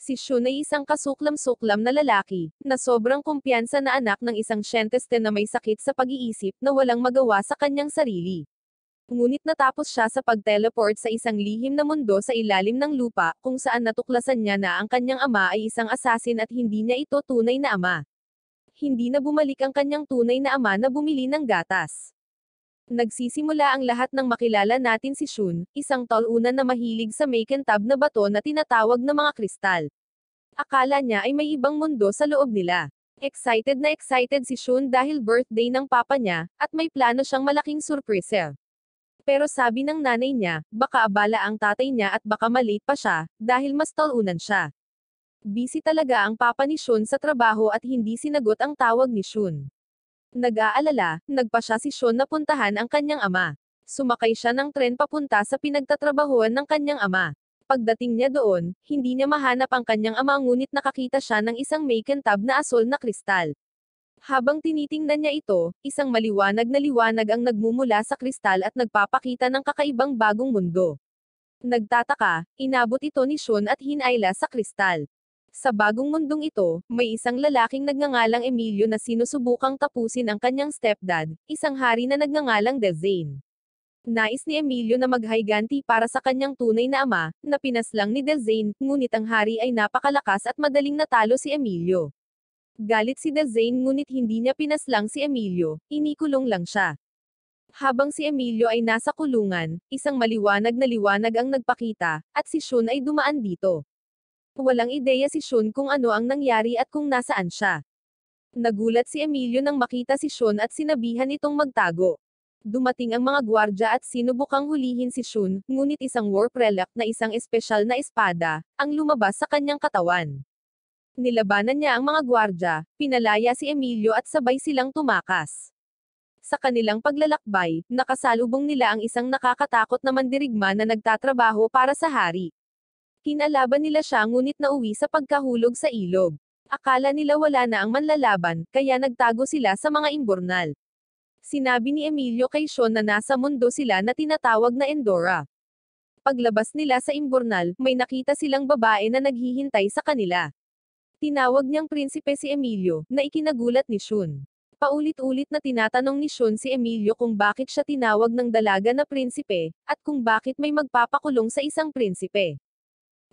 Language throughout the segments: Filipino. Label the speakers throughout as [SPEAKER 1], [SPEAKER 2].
[SPEAKER 1] Si Shun ay isang kasuklam-suklam na lalaki, na sobrang kumpiyansa na anak ng isang siyentiste na may sakit sa pag-iisip na walang magawa sa kanyang sarili. Ngunit natapos siya sa pag-teleport sa isang lihim na mundo sa ilalim ng lupa, kung saan natuklasan niya na ang kanyang ama ay isang assassin at hindi niya ito tunay na ama. Hindi na bumalik ang kanyang tunay na ama na bumili ng gatas. Nagsisimula ang lahat ng makilala natin si Shun, isang talunan na mahilig sa makintab na bato na tinatawag na mga kristal. Akala niya ay may ibang mundo sa loob nila. Excited na excited si Shun dahil birthday ng papa niya, at may plano siyang malaking surprise. Pero sabi ng nanay niya, baka abala ang tatay niya at baka malate pa siya, dahil mas talunan siya. Busy talaga ang papa ni Shun sa trabaho at hindi sinagot ang tawag ni Shun. Nag-aalala, nagpa siya si Shun na puntahan ang kanyang ama. Sumakay siya ng tren papunta sa pinagtatrabahuan ng kanyang ama. Pagdating niya doon, hindi niya mahanap ang kanyang ama ngunit nakakita siya ng isang makintab na asol na kristal. Habang tinitingnan niya ito, isang maliwanag na liwanag ang nagmumula sa kristal at nagpapakita ng kakaibang bagong mundo. Nagtataka, inabot ito ni Shun at hinayla sa kristal. Sa bagong mundong ito, may isang lalaking nagngangalang Emilio na sinusubukang tapusin ang kanyang stepdad, isang hari na nagngangalang Dezane. Nais ni Emilio na maghiganti para sa kanyang tunay na ama, na pinaslang ni Dezane, ngunit ang hari ay napakalakas at madaling natalo si Emilio. Galit si Dezane ngunit hindi niya pinaslang si Emilio, inikulong lang siya. Habang si Emilio ay nasa kulungan, isang maliwanag na liwanag ang nagpakita, at si Shun ay dumaan dito. Walang ideya si Shun kung ano ang nangyari at kung nasaan siya. Nagulat si Emilio nang makita si Shun at sinabihan itong magtago. Dumating ang mga gwardya at sinubukang hulihin si Shun, ngunit isang warp relic na isang espesyal na espada, ang lumabas sa kanyang katawan. Nilabanan niya ang mga gwardya, pinalaya si Emilio at sabay silang tumakas. Sa kanilang paglalakbay, nakasalubong nila ang isang nakakatakot na mandirigma na nagtatrabaho para sa hari. Kinalaban nila siya ngunit nauwi sa pagkahulog sa ilog. Akala nila wala na ang manlalaban, kaya nagtago sila sa mga imburnal. Sinabi ni Emilio kay Shun na nasa mundo sila na tinatawag na Endora. Paglabas nila sa imburnal, may nakita silang babae na naghihintay sa kanila. Tinawag niyang prinsipe si Emilio, na ikinagulat ni Shun. Paulit-ulit na tinatanong ni Shun si Emilio kung bakit siya tinawag ng dalaga na prinsipe, at kung bakit may magpapakulong sa isang prinsipe.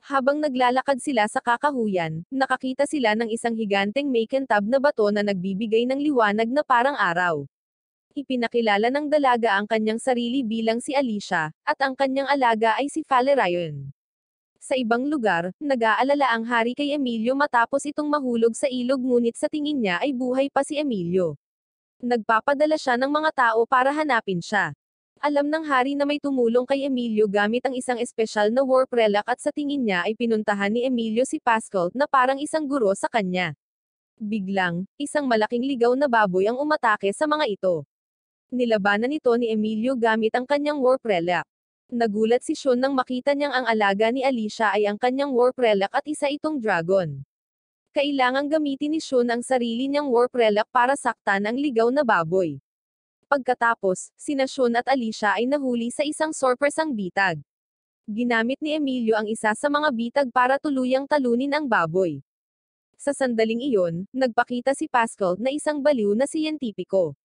[SPEAKER 1] Habang naglalakad sila sa kakahuyan, nakakita sila ng isang higanteng makintab na bato na nagbibigay ng liwanag na parang araw. Ipinakilala ng dalaga ang kanyang sarili bilang si Alicia, at ang kanyang alaga ay si Valerian. Sa ibang lugar, nag-aalala ang hari kay Emilio matapos itong mahulog sa ilog ngunit sa tingin niya ay buhay pa si Emilio. Nagpapadala siya ng mga tao para hanapin siya. Alam ng hari na may tumulong kay Emilio gamit ang isang espesyal na warp relic at sa tingin niya ay pinuntahan ni Emilio si Pascal na parang isang guro sa kanya. Biglang, isang malaking ligaw na baboy ang umatake sa mga ito. Nilabanan ito ni Emilio gamit ang kanyang warp relic. Nagulat si Shun nang makita niyang ang alaga ni Alicia ay ang kanyang warp relic at isa itong dragon. Kailangang gamitin ni Shun ang sarili niyang warp relic para saktan ang ligaw na baboy. Pagkatapos, sina Shun at Alicia ay nahuli sa isang sorpresang bitag. Ginamit ni Emilio ang isa sa mga bitag para tuluyang talunin ang baboy. Sa sandaling iyon, nagpakita si Pascal na isang baliw na siyentipiko.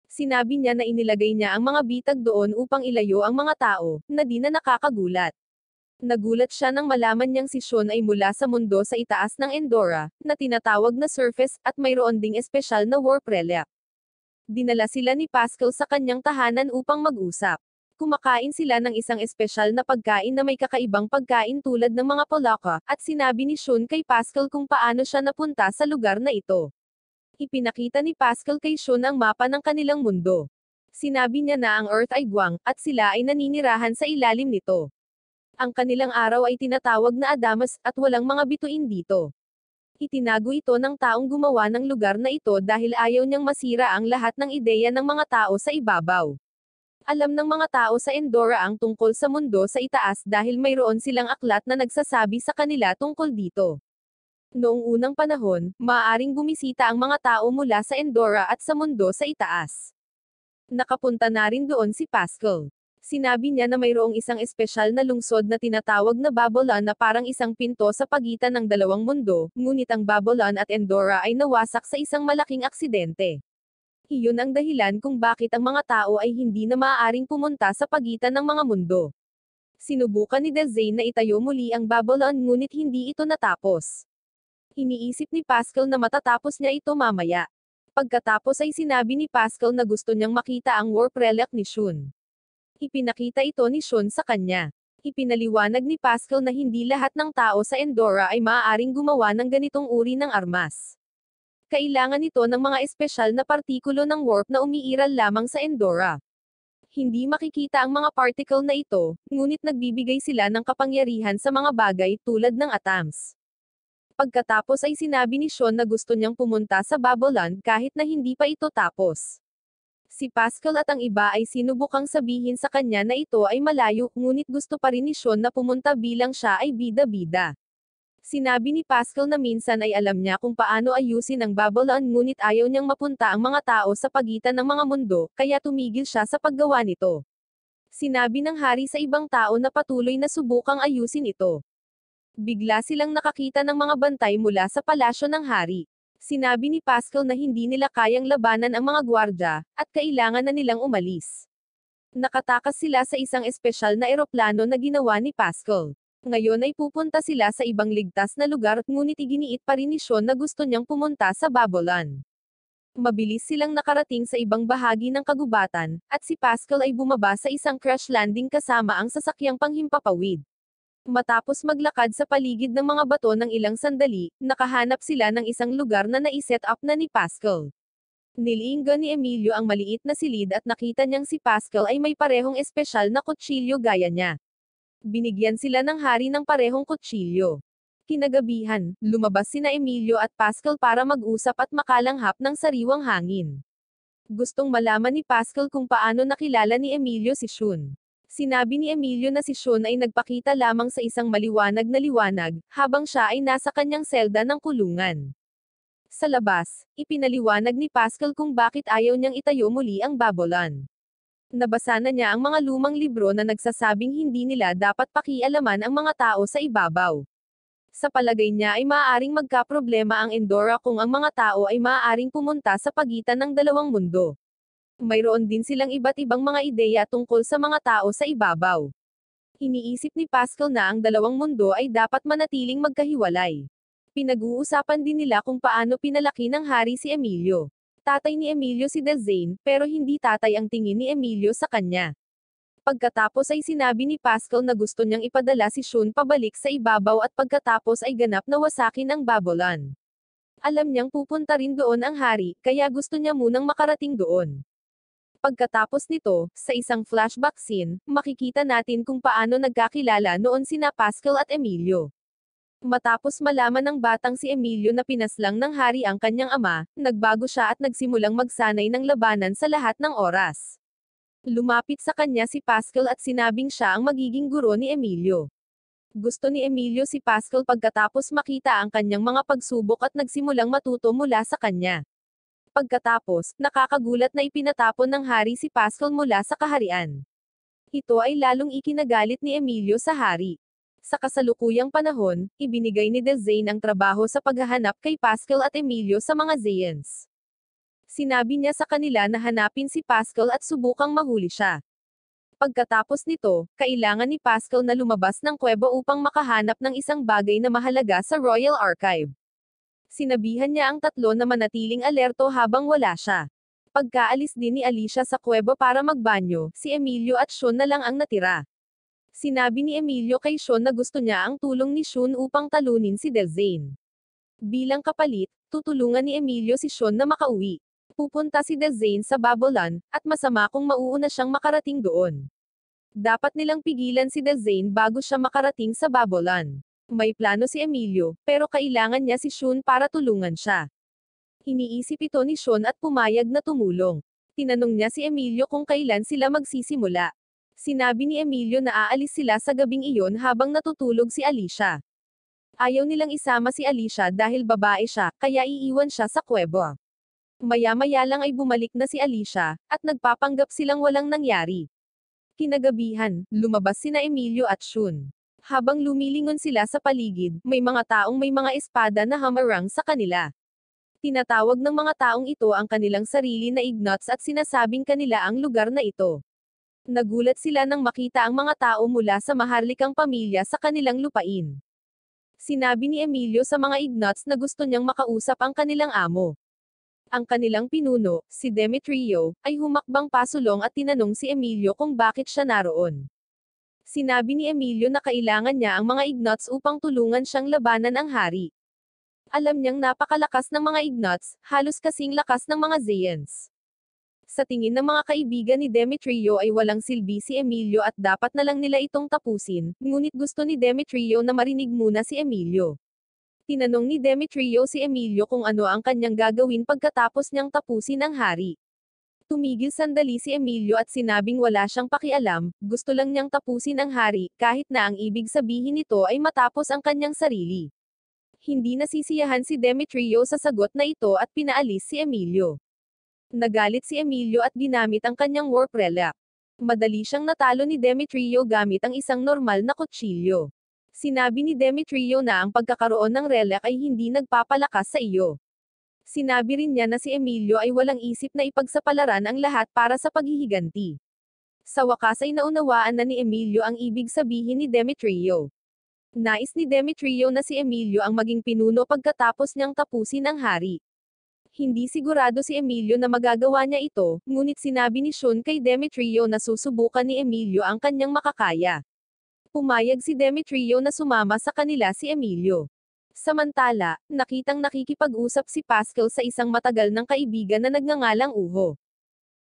[SPEAKER 1] Sinabi niya na inilagay niya ang mga bitag doon upang ilayo ang mga tao, na di na nakakagulat. Nagulat siya nang malaman niyang si Shun ay mula sa mundo sa itaas ng Endora, na tinatawag na surface, at mayroon ding espesyal na warp relic. Dinala sila ni Pascal sa kanyang tahanan upang mag-usap. Kumakain sila ng isang espesyal na pagkain na may kakaibang pagkain tulad ng mga palaka, at sinabi ni Shun kay Pascal kung paano siya napunta sa lugar na ito. Ipinakita ni Pascal kay Shun ang mapa ng kanilang mundo. Sinabi niya na ang Earth ay guwang, at sila ay naninirahan sa ilalim nito. Ang kanilang araw ay tinatawag na Adamas, at walang mga bituin dito. Itinago ito ng taong gumawa ng lugar na ito dahil ayaw niyang masira ang lahat ng ideya ng mga tao sa ibabaw. Alam ng mga tao sa Endora ang tungkol sa mundo sa itaas dahil mayroon silang aklat na nagsasabi sa kanila tungkol dito. Noong unang panahon, maaaring bumisita ang mga tao mula sa Endora at sa mundo sa itaas. Nakapunta na rin doon si Pascal. Sinabi niya na mayroong isang espesyal na lungsod na tinatawag na Babylon na parang isang pinto sa pagitan ng dalawang mundo, ngunit ang Babylon at Endora ay nawasak sa isang malaking aksidente. Iyon ang dahilan kung bakit ang mga tao ay hindi na maaaring pumunta sa pagitan ng mga mundo. Sinubukan ni Dezane na itayo muli ang Babylon ngunit hindi ito natapos. Iniisip ni Pascal na matatapos niya ito mamaya. Pagkatapos ay sinabi ni Pascal na gusto niyang makita ang warp relic ni Shun. Ipinakita ito ni Shun sa kanya. Ipinaliwanag ni Pascal na hindi lahat ng tao sa Endora ay maaaring gumawa ng ganitong uri ng armas. Kailangan ito ng mga espesyal na partikulo ng warp na umiiral lamang sa Endora. Hindi makikita ang mga particle na ito, ngunit nagbibigay sila ng kapangyarihan sa mga bagay tulad ng atoms. Pagkatapos ay sinabi ni Shun na gusto niyang pumunta sa Babylon kahit na hindi pa ito tapos. Si Pascal at ang iba ay sinubukang sabihin sa kanya na ito ay malayo, ngunit gusto pa rin ni Shun na pumunta bilang siya ay bida-bida. Sinabi ni Pascal na minsan ay alam niya kung paano ayusin ang Babylon ngunit ayaw niyang mapunta ang mga tao sa pagitan ng mga mundo, kaya tumigil siya sa paggawa nito. Sinabi ng hari sa ibang tao na patuloy na subukang ayusin ito. Bigla silang nakakita ng mga bantay mula sa palasyo ng hari. Sinabi ni Pascal na hindi nila kayang labanan ang mga gwardya, at kailangan na nilang umalis. Nakatakas sila sa isang espesyal na eroplano na ginawa ni Pascal. Ngayon ay pupunta sila sa ibang ligtas na lugar, ngunit iginiit pa rin ni Shun na gusto niyang pumunta sa Babylon. Mabilis silang nakarating sa ibang bahagi ng kagubatan, at si Pascal ay bumaba sa isang crash landing kasama ang sasakyang panghimpapawid. Matapos maglakad sa paligid ng mga bato ng ilang sandali, nakahanap sila ng isang lugar na naiset up na ni Pascal. Nilinggan ni Emilio ang maliit na silid at nakita niyang si Pascal ay may parehong espesyal na kutsilyo gaya niya. Binigyan sila ng hari ng parehong kutsilyo. Kinagabihan, lumabas sina Emilio at Pascal para mag-usap at makalanghap ng sariwang hangin. Gustong malaman ni Pascal kung paano nakilala ni Emilio si Shun. Sinabi ni Emilio na si Shun ay nagpakita lamang sa isang maliwanag na liwanag, habang siya ay nasa kanyang selda ng kulungan. Sa labas, ipinaliwanag ni Pascal kung bakit ayaw niyang itayo muli ang Babylon. Nabasa na niya ang mga lumang libro na nagsasabing hindi nila dapat pakialaman ang mga tao sa ibabaw. Sa palagay niya ay maaaring magkaproblema ang Endora kung ang mga tao ay maaaring pumunta sa pagitan ng dalawang mundo. Mayroon din silang iba't ibang mga ideya tungkol sa mga tao sa ibabaw. Iniisip ni Pascal na ang dalawang mundo ay dapat manatiling magkahiwalay. Pinag-uusapan din nila kung paano pinalaki ng hari si Emilio. Tatay ni Emilio si Dezane, pero hindi tatay ang tingin ni Emilio sa kanya. Pagkatapos ay sinabi ni Pascal na gusto niyang ipadala si Shun pabalik sa ibabaw at pagkatapos ay ganap na wasakin ang Babylon. Alam niyang pupunta rin doon ang hari, kaya gusto niya munang makarating doon. Pagkatapos nito, sa isang flashback scene, makikita natin kung paano nagkakilala noon sina Pascal at Emilio. Matapos malaman ng batang si Emilio na pinaslang ng hari ang kanyang ama, nagbago siya at nagsimulang magsanay ng labanan sa lahat ng oras. Lumapit sa kanya si Pascal at sinabing siya ang magiging guro ni Emilio. Gusto ni Emilio si Pascal pagkatapos makita ang kanyang mga pagsubok at nagsimulang matuto mula sa kanya. Pagkatapos, nakakagulat na ipinatapon ng hari si Pascal mula sa kaharian. Ito ay lalong ikinagalit ni Emilio sa hari. Sa kasalukuyang panahon, ibinigay ni Dezane ang trabaho sa paghahanap kay Pascal at Emilio sa mga Zeans. Sinabi niya sa kanila na hanapin si Pascal at subukang mahuli siya. Pagkatapos nito, kailangan ni Pascal na lumabas ng kuweba upang makahanap ng isang bagay na mahalaga sa Royal Archive. Sinabihan niya ang tatlo na manatiling alerto habang wala siya. Pagkaalis din ni Alicia sa kuweba para magbanyo, si Emilio at Shun na lang ang natira. Sinabi ni Emilio kay Shun na gusto niya ang tulong ni Shun upang talunin si Dezane. Bilang kapalit, tutulungan ni Emilio si Shun na makauwi. Pupunta si Dezane sa Babylon, at masama kung mauuna siyang makarating doon. Dapat nilang pigilan si Dezane bago siya makarating sa Babylon. May plano si Emilio, pero kailangan niya si Shun para tulungan siya. Iniisip ito ni Shun at pumayag na tumulong. Tinanong niya si Emilio kung kailan sila magsisimula. Sinabi ni Emilio na aalis sila sa gabing iyon habang natutulog si Alicia. Ayaw nilang isama si Alicia dahil babae siya, kaya iiwan siya sa kuweba. Maya-maya lang ay bumalik na si Alicia, at nagpapanggap silang walang nangyari. Kinagabihan, lumabas sina Emilio at Shun. Habang lumilingon sila sa paligid, may mga taong may mga espada na hamarang sa kanila. Tinatawag ng mga taong ito ang kanilang sarili na Ignots at sinasabing kanila ang lugar na ito. Nagulat sila nang makita ang mga tao mula sa maharlikang pamilya sa kanilang lupain. Sinabi ni Emilio sa mga Ignots na gusto niyang makausap ang kanilang amo. Ang kanilang pinuno, si Demetrio, ay humakbang pasulong at tinanong si Emilio kung bakit siya naroon. Sinabi ni Emilio na kailangan niya ang mga Ignots upang tulungan siyang labanan ang hari. Alam niyang napakalakas ng mga Ignots, halos kasing lakas ng mga Zeans. Sa tingin ng mga kaibigan ni Demetrio ay walang silbi si Emilio at dapat na lang nila itong tapusin, ngunit gusto ni Demetrio na marinig muna si Emilio. Tinanong ni Demetrio si Emilio kung ano ang kanyang gagawin pagkatapos niyang tapusin ang hari. Tumigil sandali si Emilio at sinabing wala siyang pakialam, gusto lang niyang tapusin ang hari, kahit na ang ibig sabihin nito ay matapos ang kanyang sarili. Hindi nasisiyahan si Demetrio sa sagot na ito at pinaalis si Emilio. Nagalit si Emilio at ginamit ang kanyang warp relic. Madali siyang natalo ni Demetrio gamit ang isang normal na kutsilyo. Sinabi ni Demetrio na ang pagkakaroon ng relic ay hindi nagpapalakas sa iyo. Sinabi rin niya na si Emilio ay walang isip na ipagsapalaran ang lahat para sa paghihiganti. Sa wakas ay naunawaan na ni Emilio ang ibig sabihin ni Demetrio. Nais ni Demetrio na si Emilio ang maging pinuno pagkatapos niyang tapusin ang hari. Hindi sigurado si Emilio na magagawa niya ito, ngunit sinabi ni Shun kay Demetrio na susubukan ni Emilio ang kanyang makakaya. Pumayag si Demetrio na sumama sa kanila si Emilio. Samantala, nakitang nakikipag-usap si Pascal sa isang matagal ng kaibigan na nagngangalang Uho.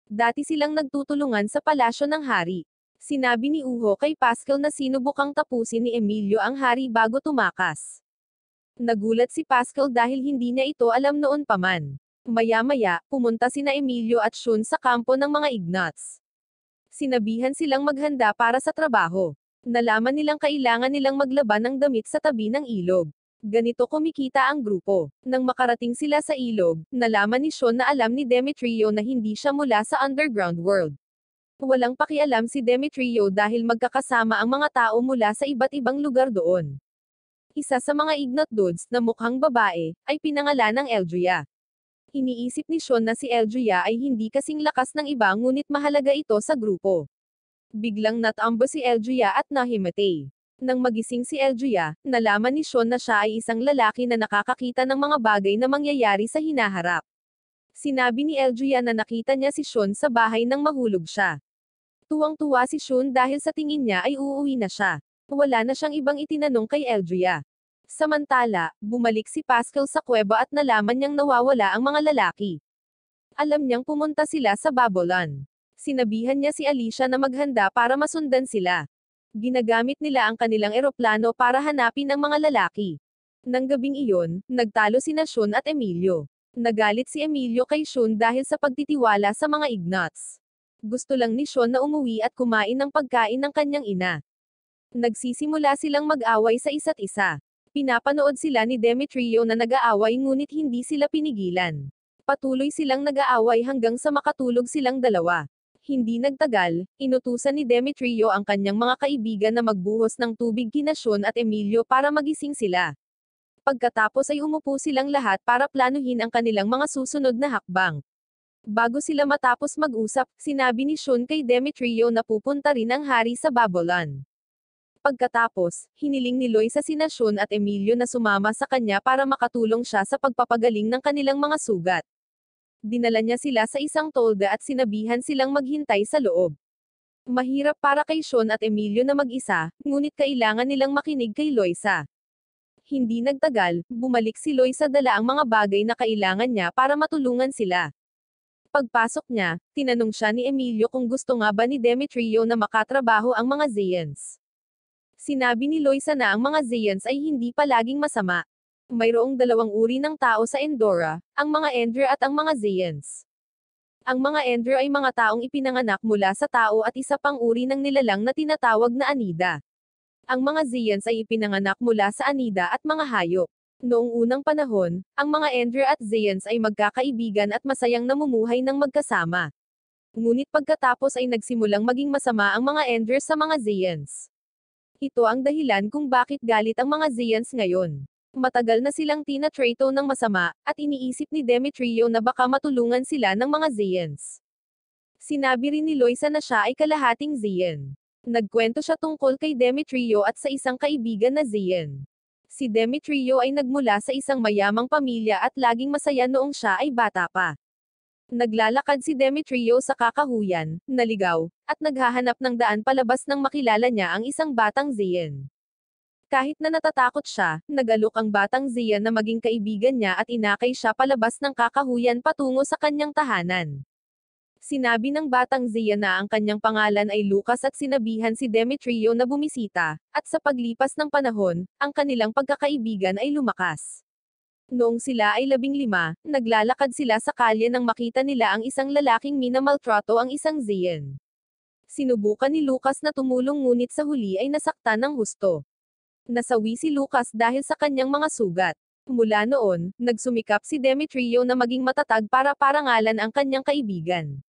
[SPEAKER 1] Dati silang nagtutulungan sa palasyo ng hari. Sinabi ni Uho kay Pascal na sinubukang tapusin ni Emilio ang hari bago tumakas. Nagulat si Pascal dahil hindi niya ito alam noon pa man. Maya-maya, pumunta sina Emilio at Shun sa kampo ng mga Ignots. Sinabihan silang maghanda para sa trabaho. Nalaman nilang kailangan nilang maglaban ng damit sa tabi ng ilog. Ganito kumikita ang grupo. Nang makarating sila sa ilog, nalaman ni Shun na alam ni Demetrio na hindi siya mula sa underground world. Walang pakialam si Demetrio dahil magkakasama ang mga tao mula sa iba't ibang lugar doon. Isa sa mga Ignot dudes, na mukhang babae, ay pinangalan ng Elgia. Iniisip ni Shun na si Elgia ay hindi kasing lakas ng iba ngunit mahalaga ito sa grupo. Biglang natambo si Elgia at nahimatay. Nang magising si Elgia, nalaman ni Shun na siya ay isang lalaki na nakakakita ng mga bagay na mangyayari sa hinaharap. Sinabi ni Elgia na nakita niya si Shun sa bahay nang mahulog siya. Tuwang-tuwa si Shun dahil sa tingin niya ay uuwi na siya. Wala na siyang ibang itinanong kay Elgia. Samantala, bumalik si Pascal sa kuweba at nalaman niyang nawawala ang mga lalaki. Alam niyang pumunta sila sa Babylon. Sinabihan niya si Alicia na maghanda para masundan sila. Ginagamit nila ang kanilang eroplano para hanapin ang mga lalaki. Nang gabing iyon, nagtalo sina Shun at Emilio. Nagalit si Emilio kay Shun dahil sa pagtitiwala sa mga Ignots. Gusto lang ni Shun na umuwi at kumain ng pagkain ng kanyang ina. Nagsisimula silang mag-away sa isa't isa. Pinapanood sila ni Demetrio na nag-aaway ngunit hindi sila pinigilan. Patuloy silang nag-aaway hanggang sa makatulog silang dalawa. Hindi nagtagal, inutusan ni Demetrio ang kanyang mga kaibigan na magbuhos ng tubig kina Shun at Emilio para magising sila. Pagkatapos ay umupo silang lahat para planuhin ang kanilang mga susunod na hakbang. Bago sila matapos mag-usap, sinabi ni Shun kay Demetrio na pupunta rin ang hari sa Babylon. Pagkatapos, hiniling ni Loisa sina Shun at Emilio na sumama sa kanya para makatulong siya sa pagpapagaling ng kanilang mga sugat. Dinala niya sila sa isang tolda at sinabihan silang maghintay sa loob. Mahirap para kay Shun at Emilio na mag-isa, ngunit kailangan nilang makinig kay Loisa. Hindi nagtagal, bumalik si Loisa dala ang mga bagay na kailangan niya para matulungan sila. Pagpasok niya, tinanong siya ni Emilio kung gusto nga ba ni Demetrio na makatrabaho ang mga Zeans. Sinabi ni Loisa na ang mga Zeans ay hindi palaging masama. Mayroong dalawang uri ng tao sa Endora, ang mga Ender at ang mga Zeans. Ang mga Ender ay mga taong ipinanganak mula sa tao at isa pang uri ng nilalang na tinatawag na Anida. Ang mga Zeans ay ipinanganak mula sa Anida at mga hayop. Noong unang panahon, ang mga Ender at Zeans ay magkakaibigan at masayang namumuhay ng magkasama. Ngunit pagkatapos ay nagsimulang maging masama ang mga Enders sa mga Zeans. Ito ang dahilan kung bakit galit ang mga Zeans ngayon. Matagal na silang tinatrato ng masama, at iniisip ni Demetrio na baka matulungan sila ng mga Zeans. Sinabi rin ni Loisa na siya ay kalahating Zean. Nagkwento siya tungkol kay Demetrio at sa isang kaibigan na Zean. Si Demetrio ay nagmula sa isang mayamang pamilya at laging masaya noong siya ay bata pa. Naglalakad si Demetrio sa kakahuyan, naligaw, at naghahanap ng daan palabas nang makilala niya ang isang batang Zean. Kahit na natatakot siya, nag-alok ang batang Zean na maging kaibigan niya at inakay siya palabas ng kakahuyan patungo sa kanyang tahanan. Sinabi ng batang Zean na ang kanyang pangalan ay Lucas at sinabihan si Demetrio na bumisita, at sa paglipas ng panahon, ang kanilang pagkakaibigan ay lumakas. Noong sila ay 15, naglalakad sila sa kalye nang makita nila ang isang lalaking minamaltrato ang isang Zean. Sinubukan ni Lucas na tumulong ngunit sa huli ay nasaktan ng husto. Nasawi si Lucas dahil sa kanyang mga sugat. Mula noon, nagsumikap si Demetrio na maging matatag para parangalan ang kanyang kaibigan.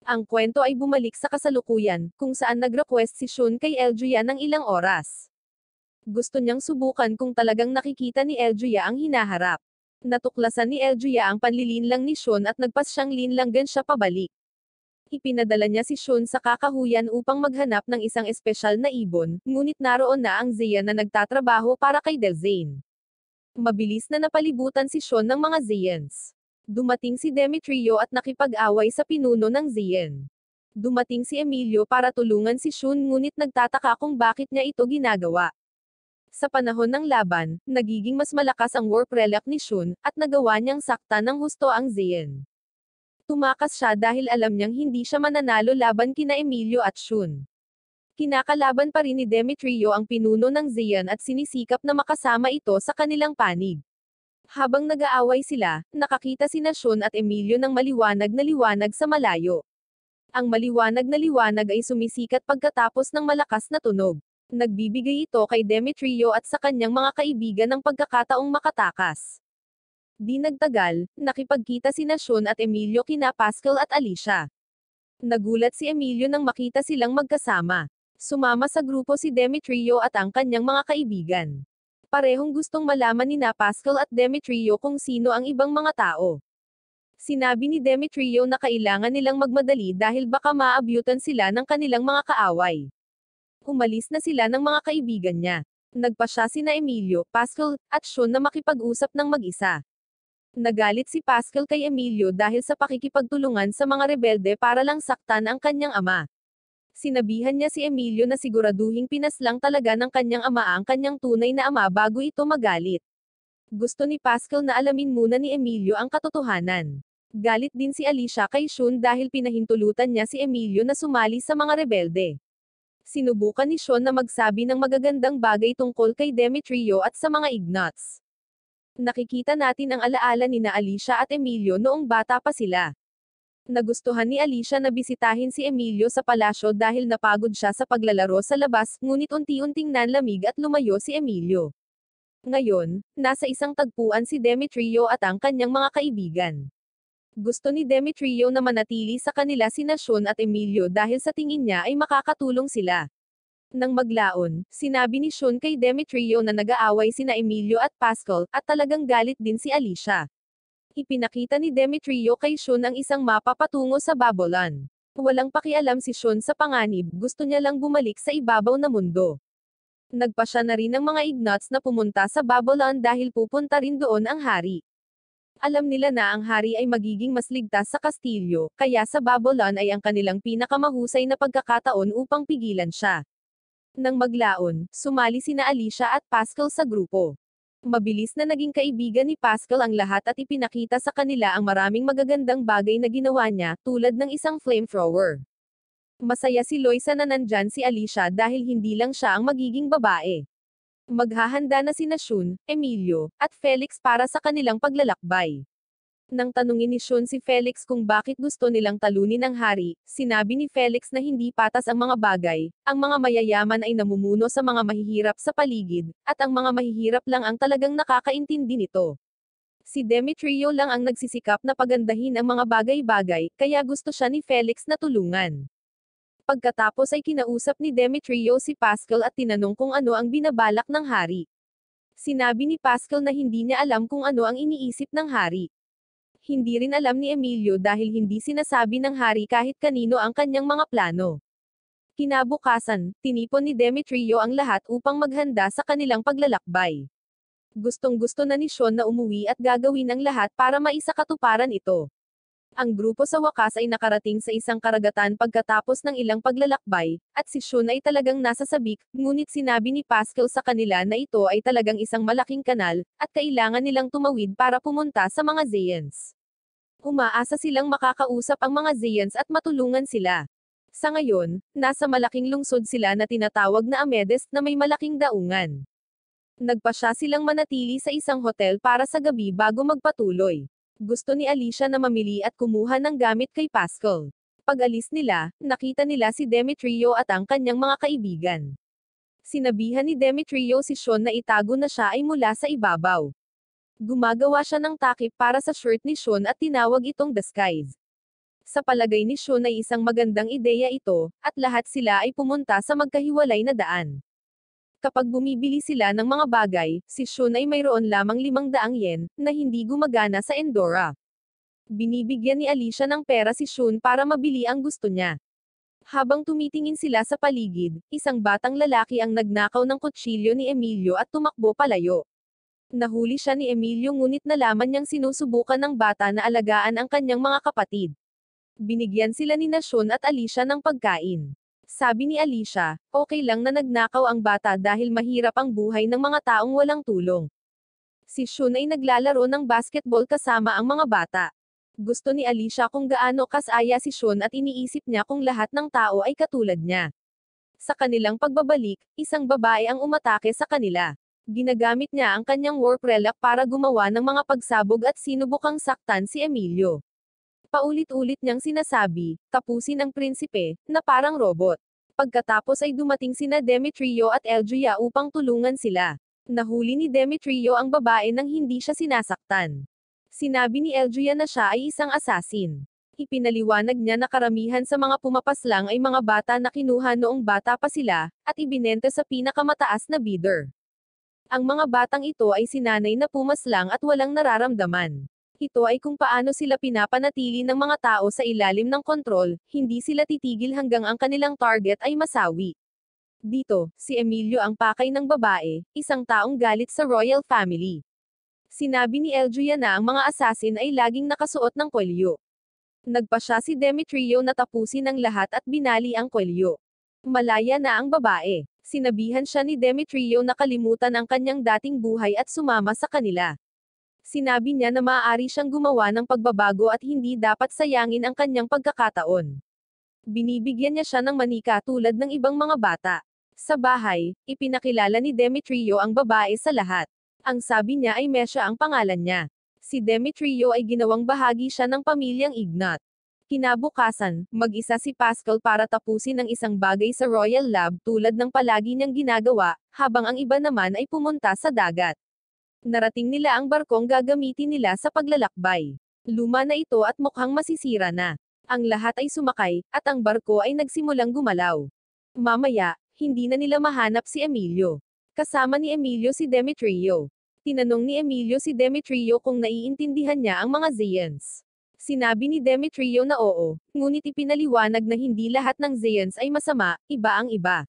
[SPEAKER 1] Ang kwento ay bumalik sa kasalukuyan, kung saan nag-request si Shun kay Eljuya ng ilang oras. Gusto niyang subukan kung talagang nakikita ni Eljuya ang hinaharap. Natuklasan ni Eljuya ang panlilinlang ni Shun at nagpas siyang linlanggan siya pabalik. Ipinadala niya si Shun sa kakahuyan upang maghanap ng isang espesyal na ibon, ngunit naroon na ang Zean na nagtatrabaho para kay Delzane. Mabilis na napalibutan si Shun ng mga Zeans. Dumating si Demetrio at nakipag-away sa pinuno ng Zean. Dumating si Emilio para tulungan si Shun ngunit nagtataka kung bakit niya ito ginagawa. Sa panahon ng laban, nagiging mas malakas ang warp relic ni Shun, at nagawa niyang saktan ng husto ang Zean. Tumakas siya dahil alam niyang hindi siya mananalo laban kina Emilio at Shun. Kinakalaban pa rin ni Demetrio ang pinuno ng Zean at sinisikap na makasama ito sa kanilang panig. Habang nag-aaway sila, nakakita sina Shun at Emilio ng maliwanag na liwanag sa malayo. Ang maliwanag na liwanag ay sumisikat pagkatapos ng malakas na tunog. Nagbibigay ito kay Demetrio at sa kanyang mga kaibigan ng pagkakataong makatakas. Di nagtagal, nakipagkita sina Shun at Emilio kina Pascal at Alicia. Nagulat si Emilio nang makita silang magkasama. Sumama sa grupo si Demetrio at ang kanyang mga kaibigan. Parehong gustong malaman ni Pascal at Demetrio kung sino ang ibang mga tao. Sinabi ni Demetrio na kailangan nilang magmadali dahil baka maabyutan sila ng kanilang mga kaaway. Umalis na sila ng mga kaibigan niya. Nagpasya sina Emilio, Pascal, at Shun na makipag-usap ng mag-isa. Nagalit si Pascal kay Emilio dahil sa pakikipagtulungan sa mga rebelde para lang saktan ang kanyang ama. Sinabihan niya si Emilio na siguraduhing pinaslang talaga ng kanyang ama ang kanyang tunay na ama bago ito magalit. Gusto ni Pascal na alamin muna ni Emilio ang katotohanan. Galit din si Alicia kay Shun dahil pinahintulutan niya si Emilio na sumali sa mga rebelde. Sinubukan ni Shun na magsabi ng magagandang bagay tungkol kay Demetrio at sa mga Ignots. Nakikita natin ang alaala ni Alicia at Emilio noong bata pa sila. Nagustuhan ni Alicia na bisitahin si Emilio sa palasyo dahil napagod siya sa paglalaro sa labas, ngunit unti-unting nanlamig at lumayo si Emilio. Ngayon, nasa isang tagpuan si Demetrio at ang kanyang mga kaibigan. Gusto ni Demetrio na manatili sa kanila sina Shun at Emilio dahil sa tingin niya ay makakatulong sila. Nang maglaon, sinabi ni Shun kay Demetrio na nag-aaway sina Emilio at Pascal, at talagang galit din si Alicia. Ipinakita ni Demetrio kay Shun ang isang mapa patungo sa Babylon. Walang pakialam si Shun sa panganib, gusto niya lang bumalik sa ibabaw na mundo. Nagpasya na rin ng mga Ignots na pumunta sa Babylon dahil pupunta rin doon ang hari. Alam nila na ang hari ay magiging mas ligtas sa kastilyo, kaya sa Babylon ay ang kanilang pinakamahusay na pagkakataon upang pigilan siya. Nang maglaon, sumali sina Alicia at Pascal sa grupo. Mabilis na naging kaibigan ni Pascal ang lahat at ipinakita sa kanila ang maraming magagandang bagay na ginawa niya, tulad ng isang flamethrower. Masaya si Loisa na nandyan si Alicia dahil hindi lang siya ang magiging babae. Maghahanda na sina Shun, Emilio, at Felix para sa kanilang paglalakbay. Nang tanungin ni Shun si Felix kung bakit gusto nilang talunin ang hari, sinabi ni Felix na hindi patas ang mga bagay, ang mga mayayaman ay namumuno sa mga mahihirap sa paligid, at ang mga mahihirap lang ang talagang nakakaintindi nito. Si Demetrio lang ang nagsisikap na pagandahin ang mga bagay-bagay, kaya gusto siya ni Felix na tulungan. Pagkatapos ay kinausap ni Demetrio si Pascal at tinanong kung ano ang binabalak ng hari. Sinabi ni Pascal na hindi niya alam kung ano ang iniisip ng hari. Hindi rin alam ni Emilio dahil hindi sinasabi ng hari kahit kanino ang kanyang mga plano. Kinabukasan, tinipon ni Demetrio ang lahat upang maghanda sa kanilang paglalakbay. Gustong-gusto na ni Sean na umuwi at gagawin ang lahat para maisakatuparan ito. Ang grupo sa wakas ay nakarating sa isang karagatan pagkatapos ng ilang paglalakbay, at si Sean ay talagang nasa sabik, ngunit sinabi ni Pascal sa kanila na ito ay talagang isang malaking kanal, at kailangan nilang tumawid para pumunta sa mga Zeans. Umaasa silang makakausap ang mga Zeans at matulungan sila. Sa ngayon, nasa malaking lungsod sila na tinatawag na Amedes na may malaking daungan. Nagpasya silang manatili sa isang hotel para sa gabi bago magpatuloy. Gusto ni Alicia na mamili at kumuha ng gamit kay Pascal. Pag-alis nila, nakita nila si Demetrio at ang kanyang mga kaibigan. Sinabihan ni Demetrio si Sean na itago na siya ay mula sa ibabaw. Gumagawa siya ng takip para sa shirt ni Sean at tinawag itong disguise. Sa palagay ni Sean ay isang magandang ideya ito, at lahat sila ay pumunta sa magkahiwalay na daan. Kapag bumibili sila ng mga bagay, si Sean ay mayroon lamang 500 yen, na hindi gumagana sa Endora. Binibigyan ni Alicia ng pera si Sean para mabili ang gusto niya. Habang tumitingin sila sa paligid, isang batang lalaki ang nagnakaw ng kutsilyo ni Emilio at tumakbo palayo. Nahuli siya ni Emilio ngunit nalaman niyang sinusubukan ng bata na alagaan ang kanyang mga kapatid. Binigyan sila ni Sean at Alicia ng pagkain. Sabi ni Alicia, okay lang na nagnakaw ang bata dahil mahirap ang buhay ng mga taong walang tulong. Si Sean ay naglalaro ng basketball kasama ang mga bata. Gusto ni Alicia kung gaano kasaya si Sean at iniisip niya kung lahat ng tao ay katulad niya. Sa kanilang pagbabalik, isang babae ang umatake sa kanila. Ginagamit niya ang kanyang warp relic para gumawa ng mga pagsabog at sinubukang saktan si Emilio. Paulit-ulit niyang sinasabi, tapusin ang prinsipe, na parang robot. Pagkatapos ay dumating sina Demetrio at Elgia upang tulungan sila. Nahuli ni Demetrio ang babae nang hindi siya sinasaktan. Sinabi ni Elgia na siya ay isang assassin. Ipinaliwanag niya na karamihan sa mga pumapaslang ay mga bata na kinuha noong bata pa sila, at ibinenta sa pinakamataas na bidder. Ang mga batang ito ay sinanay na pumaslang at walang nararamdaman. Ito ay kung paano sila pinapanatili ng mga tao sa ilalim ng kontrol, hindi sila titigil hanggang ang kanilang target ay masawi. Dito, si Emilio ang pakay ng babae, isang taong galit sa royal family. Sinabi ni Elgia na ang mga assassin ay laging nakasuot ng kwelyo. Nagpasya si Demetrio na tapusin ang lahat at binali ang kwelyo. Malaya na ang babae. Sinabihan siya ni Demetrio na kalimutan ang kanyang dating buhay at sumama sa kanila. Sinabi niya na maaari siyang gumawa ng pagbabago at hindi dapat sayangin ang kanyang pagkakataon. Binibigyan niya siya ng manika tulad ng ibang mga bata. Sa bahay, ipinakilala ni Demetrio ang babae sa lahat. Ang sabi niya ay Mesha ang pangalan niya. Si Demetrio ay ginawang bahagi siya ng pamilyang Ignat. Kinabukasan, mag-isa si Pascal para tapusin ang isang bagay sa Royal Lab tulad ng palagi niyang ginagawa, habang ang iba naman ay pumunta sa dagat. Narating nila ang barkong gagamitin nila sa paglalakbay. Luma na ito at mukhang masisira na. Ang lahat ay sumakay, at ang barko ay nagsimulang gumalaw. Mamaya, hindi na nila mahanap si Emilio. Kasama ni Emilio si Demetrio. Tinanong ni Emilio si Demetrio kung naiintindihan niya ang mga Zeans. Sinabi ni Demetrio na oo, ngunit ipinaliwanag na hindi lahat ng Zeans ay masama, iba ang iba.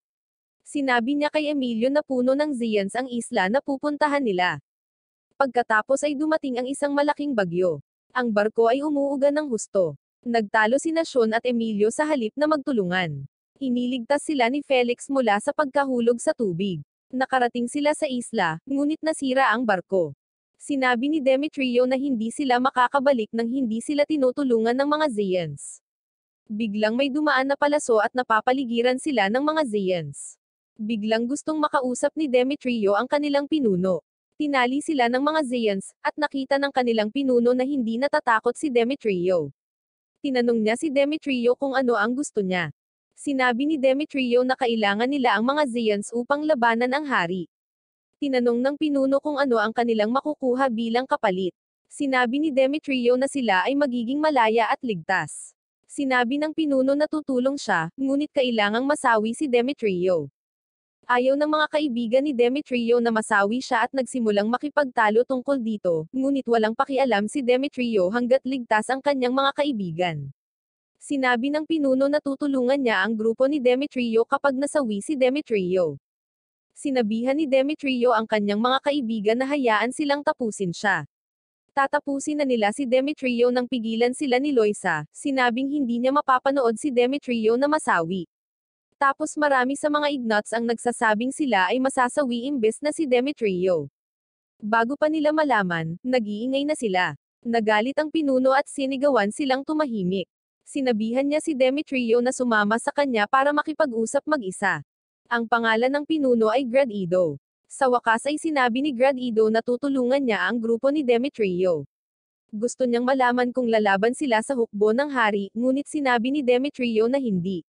[SPEAKER 1] Sinabi niya kay Emilio na puno ng Zeans ang isla na pupuntahan nila. Pagkatapos ay dumating ang isang malaking bagyo. Ang barko ay umuuga ng husto. Nagtalo sina Sean at Emilio sa halip na magtulungan. Iniligtas sila ni Felix mula sa pagkahulog sa tubig. Nakarating sila sa isla, ngunit nasira ang barko. Sinabi ni Demetrio na hindi sila makakabalik nang hindi sila tinutulungan ng mga Zeans. Biglang may dumaan na palaso at napapaligiran sila ng mga Zeans. Biglang gustong makausap ni Demetrio ang kanilang pinuno. Tinali sila ng mga Zeans, at nakita ng kanilang pinuno na hindi natatakot si Demetrio. Tinanong niya si Demetrio kung ano ang gusto niya. Sinabi ni Demetrio na kailangan nila ang mga Zeans upang labanan ang hari. Tinanong ng pinuno kung ano ang kanilang makukuha bilang kapalit. Sinabi ni Demetrio na sila ay magiging malaya at ligtas. Sinabi ng pinuno na tutulong siya, ngunit kailangang masawi si Demetrio. Ayaw ng mga kaibigan ni Demetrio na masawi siya at nagsimulang makipagtalo tungkol dito, ngunit walang pakialam si Demetrio hanggat ligtas ang kanyang mga kaibigan. Sinabi ng pinuno na tutulungan niya ang grupo ni Demetrio kapag nasawi si Demetrio. Sinabihan ni Demetrio ang kanyang mga kaibigan na hayaan silang tapusin siya. Tatapusin na nila si Demetrio nang pigilan sila ni Loisa, sinabing hindi niya mapapanood si Demetrio na masawi. Tapos marami sa mga ignots ang nagsasabing sila ay masasawi imbes na si Demetrio. Bago pa nila malaman, nag-iingay na sila. Nagalit ang pinuno at sinigawan silang tumahimik. Sinabihan niya si Demetrio na sumama sa kanya para makipag-usap mag-isa. Ang pangalan ng pinuno ay Gradido. Sa wakas ay sinabi ni Gradido na tutulungan niya ang grupo ni Demetrio. Gusto niyang malaman kung lalaban sila sa hukbo ng hari, ngunit sinabi ni Demetrio na hindi.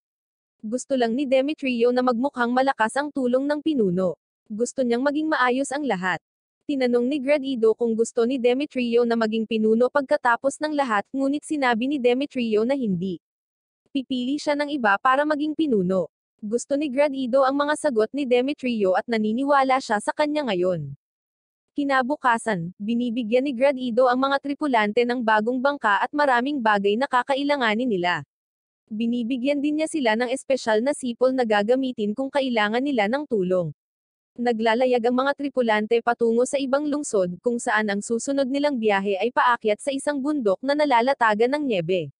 [SPEAKER 1] Gusto lang ni Demetrio na magmukhang malakas ang tulong ng pinuno. Gusto niyang maging maayos ang lahat. Tinanong ni Gradido kung gusto ni Demetrio na maging pinuno pagkatapos ng lahat, ngunit sinabi ni Demetrio na hindi. Pipili siya ng iba para maging pinuno. Gusto ni Gradido ang mga sagot ni Demetrio at naniniwala siya sa kanya ngayon. Kinabukasan, binibigyan ni Gradido ang mga tripulante ng bagong bangka at maraming bagay na kakailanganin nila. Binibigyan din niya sila ng espesyal na sipol na gagamitin kung kailangan nila ng tulong. Naglalayag ang mga tripulante patungo sa ibang lungsod, kung saan ang susunod nilang biyahe ay paakyat sa isang bundok na nalalatagan ng nyebe.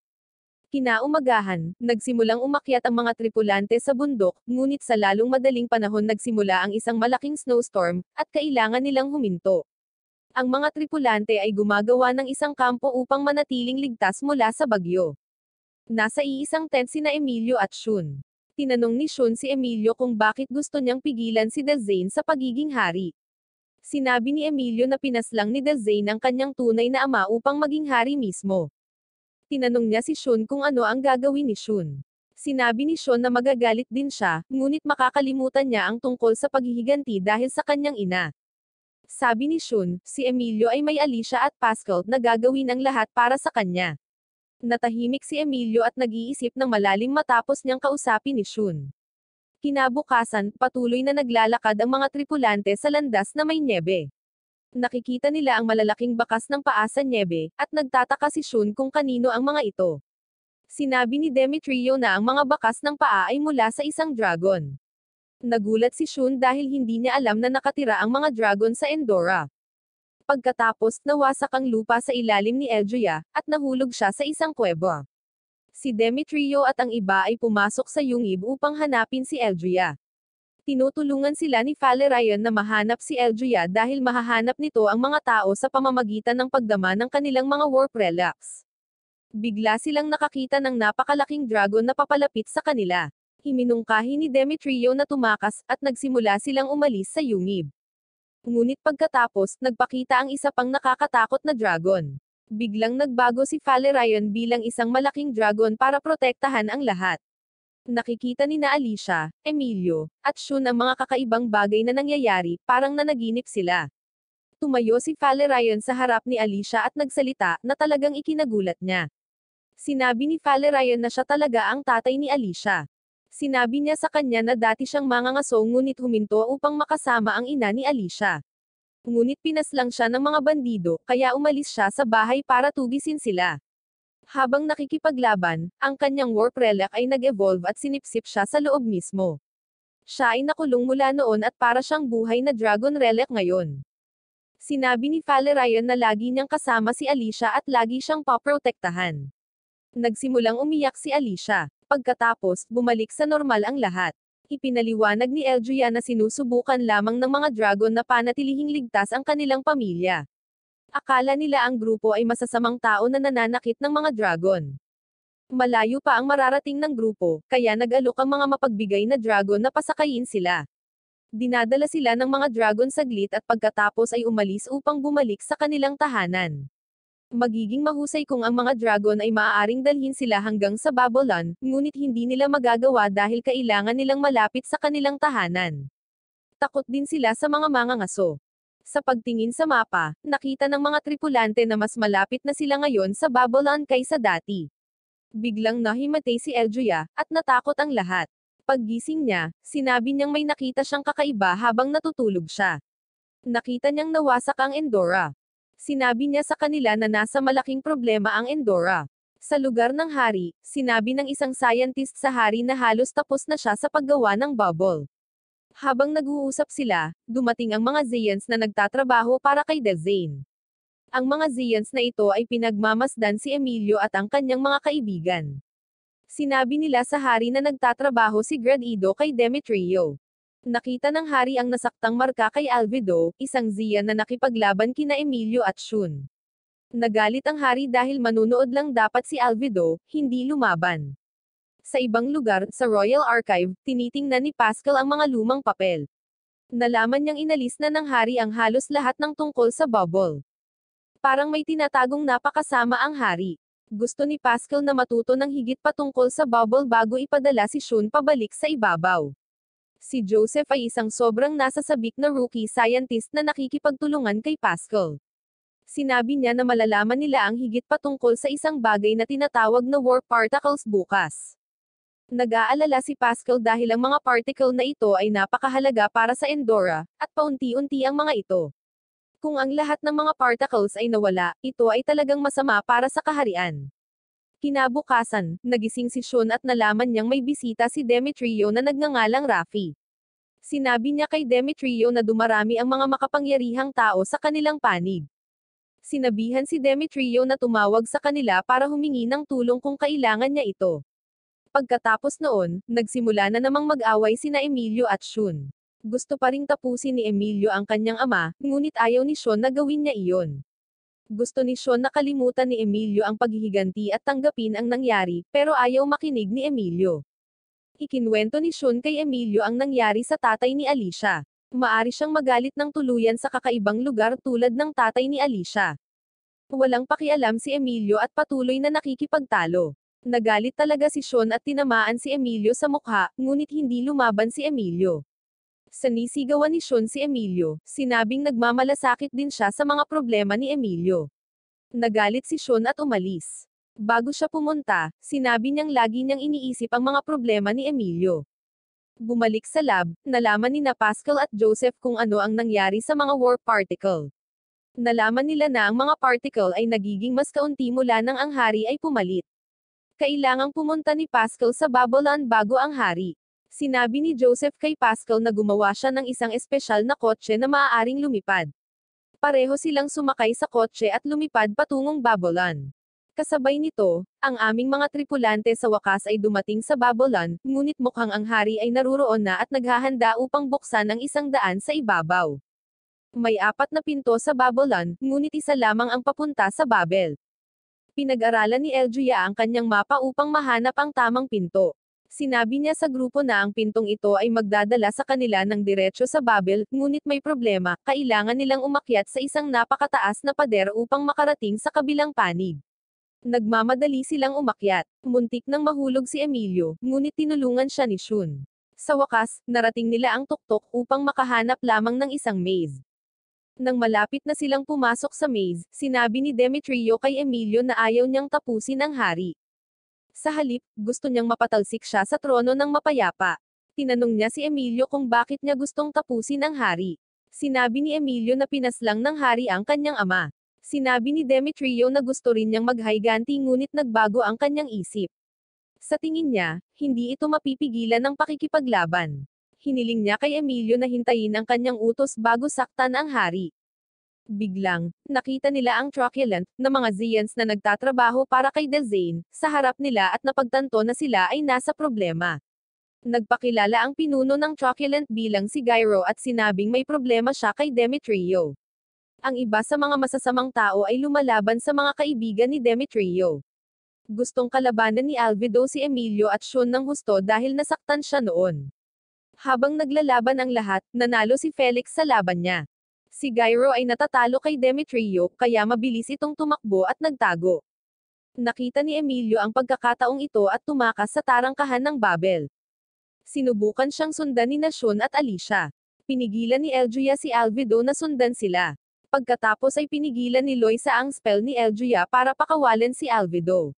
[SPEAKER 1] Kinaumagahan, nagsimulang umakyat ang mga tripulante sa bundok, ngunit sa lalong madaling panahon nagsimula ang isang malaking snowstorm, at kailangan nilang huminto. Ang mga tripulante ay gumagawa ng isang kampo upang manatiling ligtas mula sa bagyo. Nasa iisang tent sina Emilio at Shun. Tinanong ni Shun si Emilio kung bakit gusto niyang pigilan si Dezane sa pagiging hari. Sinabi ni Emilio na pinaslang ni Dezane ang kanyang tunay na ama upang maging hari mismo. Tinanong niya si Shun kung ano ang gagawin ni Shun. Sinabi ni Shun na magagalit din siya, ngunit makakalimutan niya ang tungkol sa paghihiganti dahil sa kanyang ina. Sabi ni Shun, si Emilio ay may Alicia at Pascal na gagawin ang lahat para sa kanya. Natahimik si Emilio at nag-iisip ng malalim matapos niyang kausapin ni Shun. Kinabukasan, patuloy na naglalakad ang mga tripulante sa landas na may nyebe. Nakikita nila ang malalaking bakas ng paa sa nyebe, at nagtataka si Shun kung kanino ang mga ito. Sinabi ni Demetrio na ang mga bakas ng paa ay mula sa isang dragon. Nagulat si Shun dahil hindi niya alam na nakatira ang mga dragon sa Endora. Pagkatapos, nawasak ang lupa sa ilalim ni Elgia, at nahulog siya sa isang kuweba. Si Demetrio at ang iba ay pumasok sa yungib upang hanapin si Elgia. Tinutulungan sila ni Valerian na mahanap si Elgia dahil mahahanap nito ang mga tao sa pamamagitan ng pagdama ng kanilang mga warp relics. Bigla silang nakakita ng napakalaking dragon na papalapit sa kanila. Iminungkahi ni Demetrio na tumakas, at nagsimula silang umalis sa yungib. Ngunit pagkatapos, nagpakita ang isa pang nakakatakot na dragon. Biglang nagbago si Valerian bilang isang malaking dragon para protektahan ang lahat. Nakikita ni na Alicia, Emilio, at Shun ang mga kakaibang bagay na nangyayari, parang nanaginip sila. Tumayo si Valerian sa harap ni Alicia at nagsalita, na talagang ikinagulat niya. Sinabi ni Valerian na siya talaga ang tatay ni Alicia. Sinabi niya sa kanya na dati siyang mangangaso ngunit huminto upang makasama ang ina ni Alicia. Ngunit pinaslang siya ng mga bandido, kaya umalis siya sa bahay para tugisin sila. Habang nakikipaglaban, ang kanyang warp relic ay nag-evolve at sinipsip siya sa loob mismo. Siya ay nakulong mula noon at para siyang buhay na dragon relic ngayon. Sinabi ni Valerian na lagi niyang kasama si Alicia at lagi siyang paprotektahan. Nagsimulang umiyak si Alicia. Pagkatapos, bumalik sa normal ang lahat. Ipinaliwanag ni Elgia na sinusubukan lamang ng mga dragon na panatilihing ligtas ang kanilang pamilya. Akala nila ang grupo ay masasamang tao na nananakit ng mga dragon. Malayo pa ang mararating ng grupo, kaya nag-alok ang mga mapagbigay na dragon na pasakayin sila. Dinadala sila ng mga dragon saglit at pagkatapos ay umalis upang bumalik sa kanilang tahanan. Magiging mahusay kung ang mga dragon ay maaaring dalhin sila hanggang sa Babylon, ngunit hindi nila magagawa dahil kailangan nilang malapit sa kanilang tahanan. Takot din sila sa mga mangangaso. Sa pagtingin sa mapa, nakita ng mga tripulante na mas malapit na sila ngayon sa Babylon kaysa dati. Biglang nahimatay si Eljuya, at natakot ang lahat. Paggising niya, sinabi niyang may nakita siyang kakaiba habang natutulog siya. Nakita niyang nawasak ang Endora. Sinabi niya sa kanila na nasa malaking problema ang Endora. Sa lugar ng hari, sinabi ng isang scientist sa hari na halos tapos na siya sa paggawa ng bubble. Habang nag-uusap sila, dumating ang mga Zeons na nagtatrabaho para kay Delzane. Ang mga Zeons na ito ay pinagmamasdan si Emilio at ang kanyang mga kaibigan. Sinabi nila sa hari na nagtatrabaho si Gradido kay Demetrio. Nakita ng hari ang nasaktang marka kay Alvido, isang Zeon na nakipaglaban kina Emilio at Shun. Nagalit ang hari dahil manunood lang dapat si Alvido, hindi lumaban. Sa ibang lugar, sa Royal Archive, tinitingnan ni Pascal ang mga lumang papel. Nalaman niyang inalis na ng hari ang halos lahat ng tungkol sa bubble. Parang may tinatagong napakasama ang hari. Gusto ni Pascal na matuto ng higit pa tungkol sa bubble bago ipadala si Shun pabalik sa ibabaw. Si Joseph ay isang sobrang nasasabik na rookie scientist na nakikipagtulungan kay Pascal. Sinabi niya na malalaman nila ang higit pa tungkol sa isang bagay na tinatawag na warp particles bukas. Nag-aalala si Pascal dahil ang mga particle na ito ay napakahalaga para sa Endora, at paunti-unti ang mga ito. Kung ang lahat ng mga particles ay nawala, ito ay talagang masama para sa kaharian. Kinabukasan, nagising si Shun at nalaman niyang may bisita si Demetrio na nagngangalang Rafi. Sinabi niya kay Demetrio na dumarami ang mga makapangyarihang tao sa kanilang panig. Sinabihan si Demetrio na tumawag sa kanila para humingi ng tulong kung kailangan niya ito. Pagkatapos noon, nagsimula na namang mag-away sina Emilio at Shun. Gusto pa ring tapusin ni Emilio ang kanyang ama, ngunit ayaw ni Shun na gawin niya iyon. Gusto ni Shun na kalimutan ni Emilio ang paghihiganti at tanggapin ang nangyari, pero ayaw makinig ni Emilio. Ikinwento ni Shun kay Emilio ang nangyari sa tatay ni Alicia. Maari siyang magalit ng tuluyan sa kakaibang lugar tulad ng tatay ni Alicia. Walang pakialam si Emilio at patuloy na nakikipagtalo. Nagalit talaga si Shun at tinamaan si Emilio sa mukha, ngunit hindi lumaban si Emilio. Sinisigawan ni Shun si Emilio, sinabing nagmamalasakit din siya sa mga problema ni Emilio. Nagalit si Shun at umalis. Bago siya pumunta, sinabi niyang lagi niyang iniisip ang mga problema ni Emilio. Bumalik sa lab, nalaman ni Pascal at Joseph kung ano ang nangyari sa mga warp particle. Nalaman nila na ang mga particle ay nagiging mas kaunti mula nang ang hari ay pumalit. Kailangang pumunta ni Pascal sa Babylon bago ang hari. Sinabi ni Joseph kay Pascal na gumawa siya ng isang espesyal na kotse na maaaring lumipad. Pareho silang sumakay sa kotse at lumipad patungong Babylon. Kasabay nito, ang aming mga tripulante sa wakas ay dumating sa Babylon, ngunit mukhang ang hari ay naruroon na at naghahanda upang buksan ang isang daan sa ibabaw. May 4 na pinto sa Babylon, ngunit isa lamang ang papunta sa Babel. Pinag-aralan ni Eljuya ang kanyang mapa upang mahanap ang tamang pinto. Sinabi niya sa grupo na ang pintong ito ay magdadala sa kanila ng diretso sa Babel, ngunit may problema, kailangan nilang umakyat sa isang napakataas na pader upang makarating sa kabilang panig. Nagmamadali silang umakyat. Muntik nang mahulog si Emilio, ngunit tinulungan siya ni Shun. Sa wakas, narating nila ang tuktok upang makahanap lamang ng isang maze. Nang malapit na silang pumasok sa maze, sinabi ni Demetrio kay Emilio na ayaw niyang tapusin ang hari. Sa halip, gusto niyang mapatalsik siya sa trono ng mapayapa. Tinanong niya si Emilio kung bakit niya gustong tapusin ang hari. Sinabi ni Emilio na pinaslang ng hari ang kanyang ama. Sinabi ni Demetrio na gusto rin niyang maghayganti ngunit nagbago ang kanyang isip. Sa tingin niya, hindi ito mapipigilan ng pakikipaglaban. Hiniling niya kay Emilio na hintayin ang kanyang utos bago saktan ang hari. Biglang, nakita nila ang truculent na mga Zeons na nagtatrabaho para kay Delzane, sa harap nila at napagtanto na sila ay nasa problema. Nagpakilala ang pinuno ng truculent bilang si Gyro at sinabing may problema siya kay Demetrio. Ang iba sa mga masasamang tao ay lumalaban sa mga kaibigan ni Demetrio. Gustong kalabanan ni Alvido si Emilio at Shun ng husto dahil nasaktan siya noon. Habang naglalaban ang lahat, nanalo si Felix sa laban niya. Si Gyro ay natatalo kay Demetrio, kaya mabilis itong tumakbo at nagtago. Nakita ni Emilio ang pagkakataong ito at tumakas sa tarangkahan ng Babel. Sinubukan siyang sundan ni Shun at Alicia. Pinigilan ni Eljuya si Alvido na sundan sila. Pagkatapos ay pinigilan ni Loisa ang spell ni Eljuya para pakawalan si Alvido.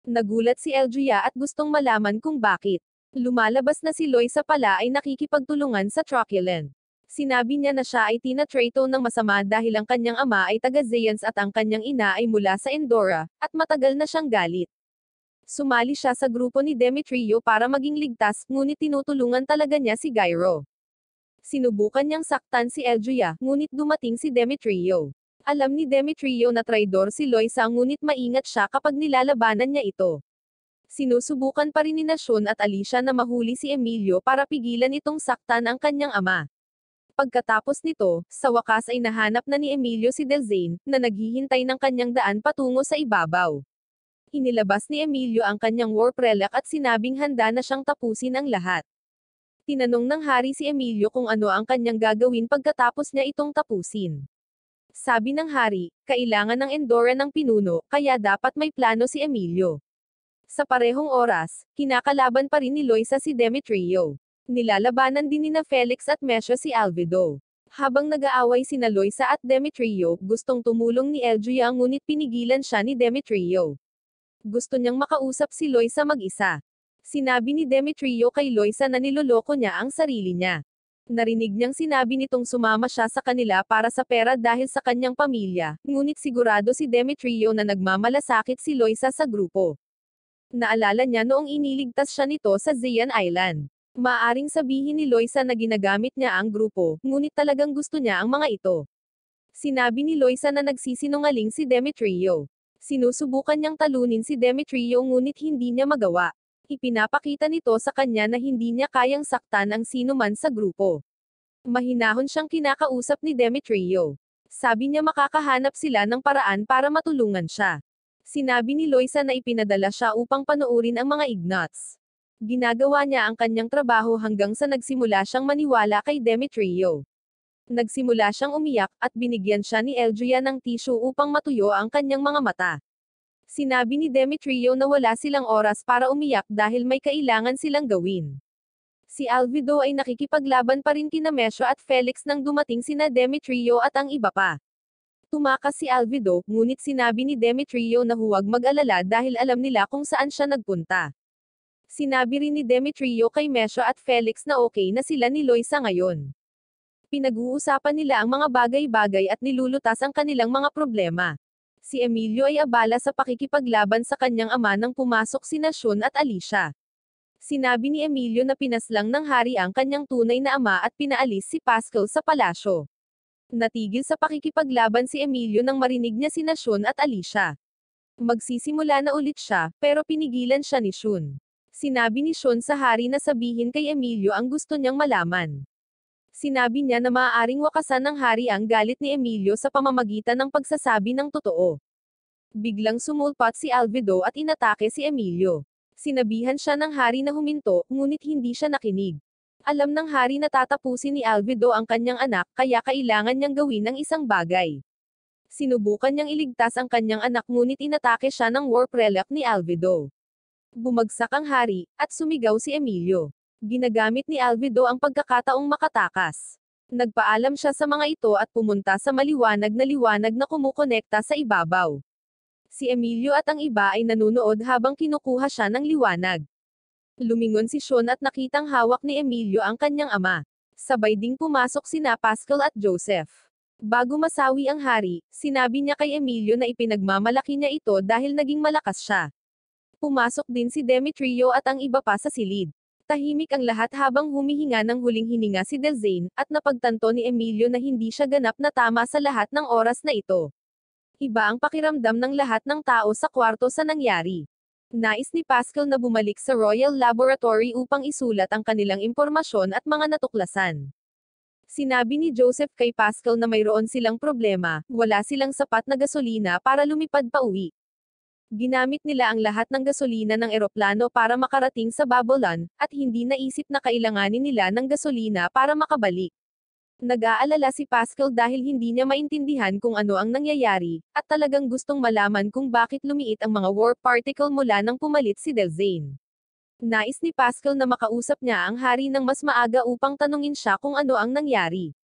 [SPEAKER 1] Nagulat si Eljuya at gustong malaman kung bakit. Lumalabas na si Loisa pala ay nakikipagtulungan sa Truculent. Sinabi niya na siya ay tinatrato ng masama dahil ang kanyang ama ay taga Zeans at ang kanyang ina ay mula sa Endora, at matagal na siyang galit. Sumali siya sa grupo ni Demetrio para maging ligtas, ngunit tinutulungan talaga niya si Gyro. Sinubukan niyang saktan si Eljuya, ngunit dumating si Demetrio. Alam ni Demetrio na traidor si Loisa ngunit maingat siya kapag nilalabanan niya ito. Sinusubukan pa rin ni Sean at Alicia na mahuli si Emilio para pigilan itong saktan ang kanyang ama. Pagkatapos nito, sa wakas ay nahanap na ni Emilio si Delzane, na naghihintay ng kanyang daan patungo sa ibabaw. Inilabas ni Emilio ang kanyang warp relic at sinabing handa na siyang tapusin ang lahat. Tinanong ng hari si Emilio kung ano ang kanyang gagawin pagkatapos niya itong tapusin. Sabi ng hari, kailangan ng Endora ng pinuno, kaya dapat may plano si Emilio. Sa parehong oras, kinakalaban pa rin ni Loisa si Demetrio. Nilalabanan din nina Felix at Mesha si Alvido. Habang nag-aaway sina Loisa at Demetrio, gustong tumulong ni Eljuya ngunit pinigilan siya ni Demetrio. Gusto niyang makausap si Loisa mag-isa. Sinabi ni Demetrio kay Loisa na niloloko niya ang sarili niya. Narinig niyang sinabi nitong sumama siya sa kanila para sa pera dahil sa kanyang pamilya, ngunit sigurado si Demetrio na nagmamalasakit si Loisa sa grupo. Naalala niya noong iniligtas siya nito sa Zean Island. Maaring sabihin ni Loisa na ginagamit niya ang grupo, ngunit talagang gusto niya ang mga ito. Sinabi ni Loisa na nagsisinungaling si Demetrio. Sinusubukan niyang talunin si Demetrio ngunit hindi niya magawa. Ipinapakita nito sa kanya na hindi niya kayang saktan ang sino man sa grupo. Mahinahon siyang kinakausap ni Demetrio. Sabi niya makakahanap sila ng paraan para matulungan siya. Sinabi ni Loisa na ipinadala siya upang panoorin ang mga Ignots. Ginagawa niya ang kanyang trabaho hanggang sa nagsimula siyang maniwala kay Demetrio. Nagsimula siyang umiyak, at binigyan siya ni Eljuya ng tissue upang matuyo ang kanyang mga mata. Sinabi ni Demetrio na wala silang oras para umiyak dahil may kailangan silang gawin. Si Alvido ay nakikipaglaban pa rin kina Mesha at Felix nang dumating sina Demetrio at ang iba pa. Tumakas si Alvido, ngunit sinabi ni Demetrio na huwag mag-alala dahil alam nila kung saan siya nagpunta. Sinabi rin ni Demetrio kay Mesha at Felix na okay na sila ni Loisa ngayon. Pinag-uusapan nila ang mga bagay-bagay at nilulutas ang kanilang mga problema. Si Emilio ay abala sa pakikipaglaban sa kanyang ama nang pumasok sina Sean at Alicia. Sinabi ni Emilio na pinaslang ng hari ang kanyang tunay na ama at pinaalis si Pascal sa palasyo. Natigil sa pakikipaglaban si Emilio nang marinig niya sina Sean at Alicia. Magsisimula na ulit siya, pero pinigilan siya ni Sean. Sinabi ni Sean sa hari na sabihin kay Emilio ang gusto niyang malaman. Sinabi niya na maaaring wakasan ng hari ang galit ni Emilio sa pamamagitan ng pagsasabi ng totoo. Biglang sumulpat si Alvido at inatake si Emilio. Sinabihan siya ng hari na huminto, ngunit hindi siya nakinig. Alam ng hari na tatapusin ni Alvido ang kanyang anak, kaya kailangan niyang gawin ang isang bagay. Sinubukan niyang iligtas ang kanyang anak ngunit inatake siya ng warp relic ni Alvido. Bumagsak ang hari, at sumigaw si Emilio. Ginagamit ni Alvido ang pagkakataong makatakas. Nagpaalam siya sa mga ito at pumunta sa maliwanag na kumukonekta sa ibabaw. Si Emilio at ang iba ay nanunood habang kinukuha siya ng liwanag. Lumingon si Sean at nakitang hawak ni Emilio ang kanyang ama. Sabay ding pumasok sina Pascal at Joseph. Bago masawi ang hari, sinabi niya kay Emilio na ipinagmamalaki niya ito dahil naging malakas siya. Pumasok din si Demetrio at ang iba pa sa silid. Tahimik ang lahat habang humihinga ng huling hininga si Delzane, at napagtanto ni Emilio na hindi siya ganap na tama sa lahat ng oras na ito. Iba ang pakiramdam ng lahat ng tao sa kwarto sa nangyari. Nais ni Pascal na bumalik sa Royal Laboratory upang isulat ang kanilang impormasyon at mga natuklasan. Sinabi ni Joseph kay Pascal na mayroon silang problema, wala silang sapat na gasolina para lumipad pa uwi. Ginamit nila ang lahat ng gasolina ng eroplano para makarating sa Babylon, at hindi naisip na kailanganin nila ng gasolina para makabalik. Nag-aalala si Pascal dahil hindi niya maintindihan kung ano ang nangyayari, at talagang gustong malaman kung bakit lumiit ang mga warp particle mula nang pumalit si Delzane. Nais ni Pascal na makausap niya ang hari ng mas maaga upang tanungin siya kung ano ang nangyari.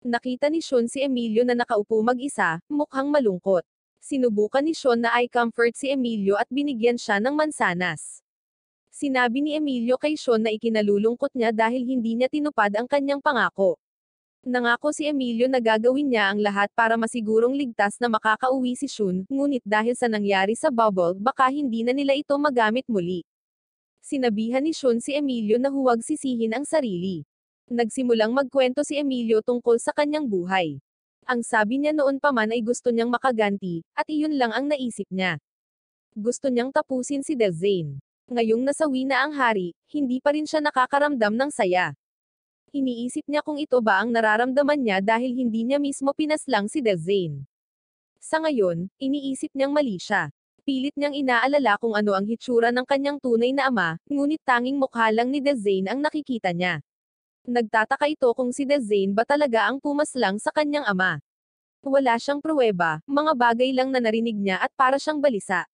[SPEAKER 1] Nakita ni Sean si Emilio na nakaupo mag-isa, mukhang malungkot. Sinubukan ni Sean na i-comfort si Emilio at binigyan siya ng mansanas. Sinabi ni Emilio kay Sean na ikinalulungkot niya dahil hindi niya tinupad ang kanyang pangako. Nangako si Emilio na gagawin niya ang lahat para masigurong ligtas na makakauwi si Sean, ngunit dahil sa nangyari sa bubble, baka hindi na nila ito magamit muli. Sinabihan ni Sean si Emilio na huwag sisihin ang sarili. Nagsimulang magkwento si Emilio tungkol sa kanyang buhay. Ang sabi niya noon pa man ay gusto niyang makaganti, at iyon lang ang naisip niya. Gusto niyang tapusin si Delzane. Ngayong nasawi na ang hari, hindi pa rin siya nakakaramdam ng saya. Iniisip niya kung ito ba ang nararamdaman niya dahil hindi niya mismo pinaslang si Delzane. Sa ngayon, iniisip niyang mali siya. Pilit niyang inaalala kung ano ang hitsura ng kanyang tunay na ama, ngunit tanging mukha lang ni Delzane ang nakikita niya. Nagtataka ito kung si Delzane ba talaga ang pumaslang sa kanyang ama. Wala siyang pruweba, mga bagay lang na narinig niya at para siyang balisa.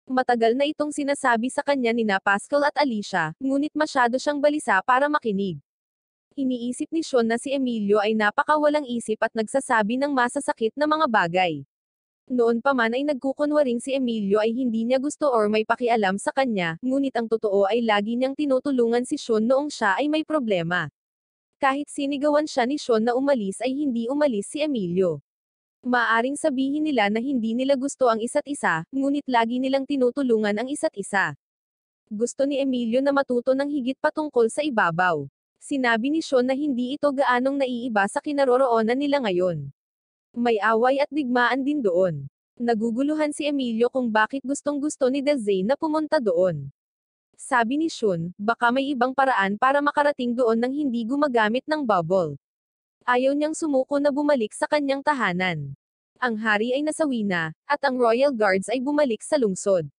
[SPEAKER 1] Matagal na itong sinasabi sa kanya nina Pascal at Alicia, ngunit masyado siyang balisa para makinig. Iniisip ni Sean na si Emilio ay napakawalang isip at nagsasabi ng masasakit na mga bagay. Noon pa man ay nagkukunwaring si Emilio ay hindi niya gusto or may pakialam sa kanya, ngunit ang totoo ay lagi niyang tinutulungan si Sean noong siya ay may problema. Kahit sinigawan siya ni Sean na umalis ay hindi umalis si Emilio. Maaring sabihin nila na hindi nila gusto ang isa't isa, ngunit lagi nilang tinutulungan ang isa't isa. Gusto ni Emilio na matuto ng higit patungkol sa ibabaw. Sinabi ni Sean na hindi ito gaanong naiiba sa kinaroroonan nila ngayon. May away at digmaan din doon. Naguguluhan si Emilio kung bakit gustong-gusto ni Delzane na pumunta doon. Sabi ni Sean, baka may ibang paraan para makarating doon nang hindi gumagamit ng bubble. Ayaw niyang sumuko na bumalik sa kanyang tahanan. Ang hari ay nasawi na, at ang Royal Guards ay bumalik sa lungsod.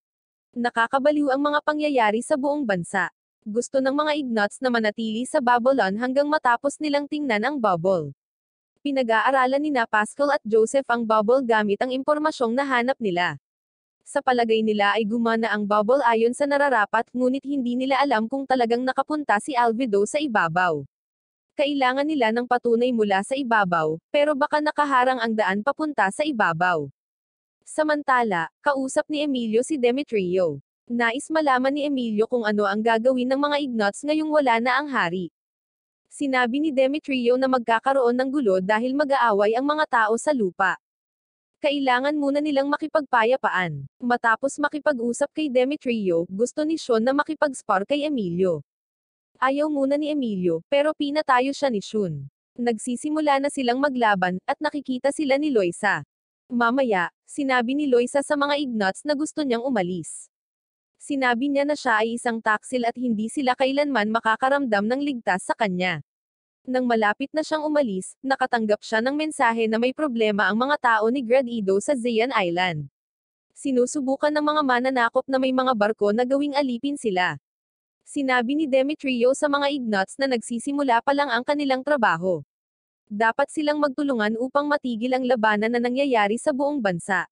[SPEAKER 1] Nakakabaliw ang mga pangyayari sa buong bansa. Gusto ng mga Ignots na manatili sa Babylon hanggang matapos nilang tingnan ang bubble. Pinag-aaralan nina Pascal at Joseph ang bubble gamit ang impormasyong nahanap nila. Sa palagay nila ay gumana ang bubble ayon sa nararapat, ngunit hindi nila alam kung talagang nakapunta si Albedo sa ibabaw. Kailangan nila ng patunay mula sa ibabaw, pero baka nakaharang ang daan papunta sa ibabaw. Samantala, kausap ni Emilio si Demetrio. Nais malaman ni Emilio kung ano ang gagawin ng mga Ignots ngayong wala na ang hari. Sinabi ni Demetrio na magkakaroon ng gulo dahil mag-aaway ang mga tao sa lupa. Kailangan muna nilang makipagpayapaan. Matapos makipag-usap kay Demetrio, gusto ni Sean na makipag-spar kay Emilio. Ayaw muna ni Emilio, pero pinatayo siya ni Sean. Nagsisimula na silang maglaban, at nakikita sila ni Loisa. Mamaya, sinabi ni Loisa sa mga Ignots na gusto niyang umalis. Sinabi niya na siya ay isang taksil at hindi sila kailanman makakaramdam ng ligtas sa kanya. Nang malapit na siyang umalis, nakatanggap siya ng mensahe na may problema ang mga tao ni Gradido sa Zayan Island. Sinusubukan ng mga mananakop na may mga barko na gawing alipin sila. Sinabi ni Demetrio sa mga Ignots na nagsisimula pa lang ang kanilang trabaho. Dapat silang magtulungan upang matigil ang labanan na nangyayari sa buong bansa.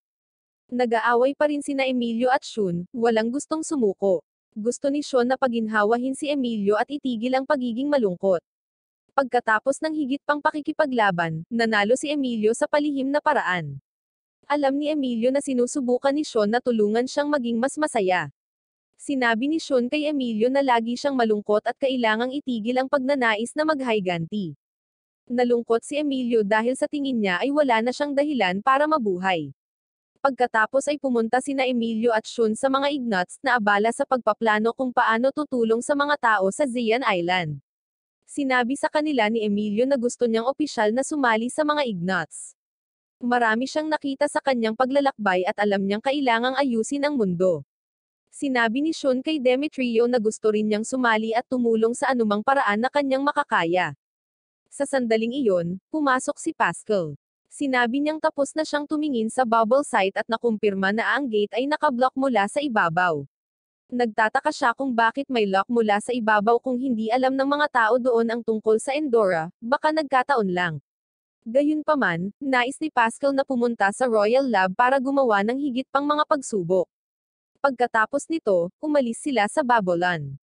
[SPEAKER 1] Nag-aaway pa rin sina Emilio at Sean, walang gustong sumuko. Gusto ni Sean na paginhawahin si Emilio at itigil ang pagiging malungkot. Pagkatapos ng higit pang pakikipaglaban, nanalo si Emilio sa palihim na paraan. Alam ni Emilio na sinusubukan ni Sean na tulungan siyang maging mas masaya. Sinabi ni Sean kay Emilio na lagi siyang malungkot at kailangang itigil ang pagnanais na maghiganti. Nalungkot si Emilio dahil sa tingin niya ay wala na siyang dahilan para mabuhay. Pagkatapos ay pumunta sina Emilio at Sean sa mga Ignots na abala sa pagpaplano kung paano tutulong sa mga tao sa Zayan Island. Sinabi sa kanila ni Emilio na gusto niyang opisyal na sumali sa mga Ignots. Marami siyang nakita sa kanyang paglalakbay at alam niyang kailangang ayusin ang mundo. Sinabi ni Sean kay Demetrio na gusto rin niyang sumali at tumulong sa anumang paraan na kanyang makakaya. Sa sandaling iyon, pumasok si Pascal. Sinabi niyang tapos na siyang tumingin sa bubble site at nakumpirma na ang gate ay nakablock mula sa ibabaw. Nagtataka siya kung bakit may lock mula sa ibabaw kung hindi alam ng mga tao doon ang tungkol sa Endora, baka nagkataon lang. Gayunpaman, nais ni Pascal na pumunta sa Royal Lab para gumawa ng higit pang mga pagsubok. Pagkatapos nito, umalis sila sa Babylon.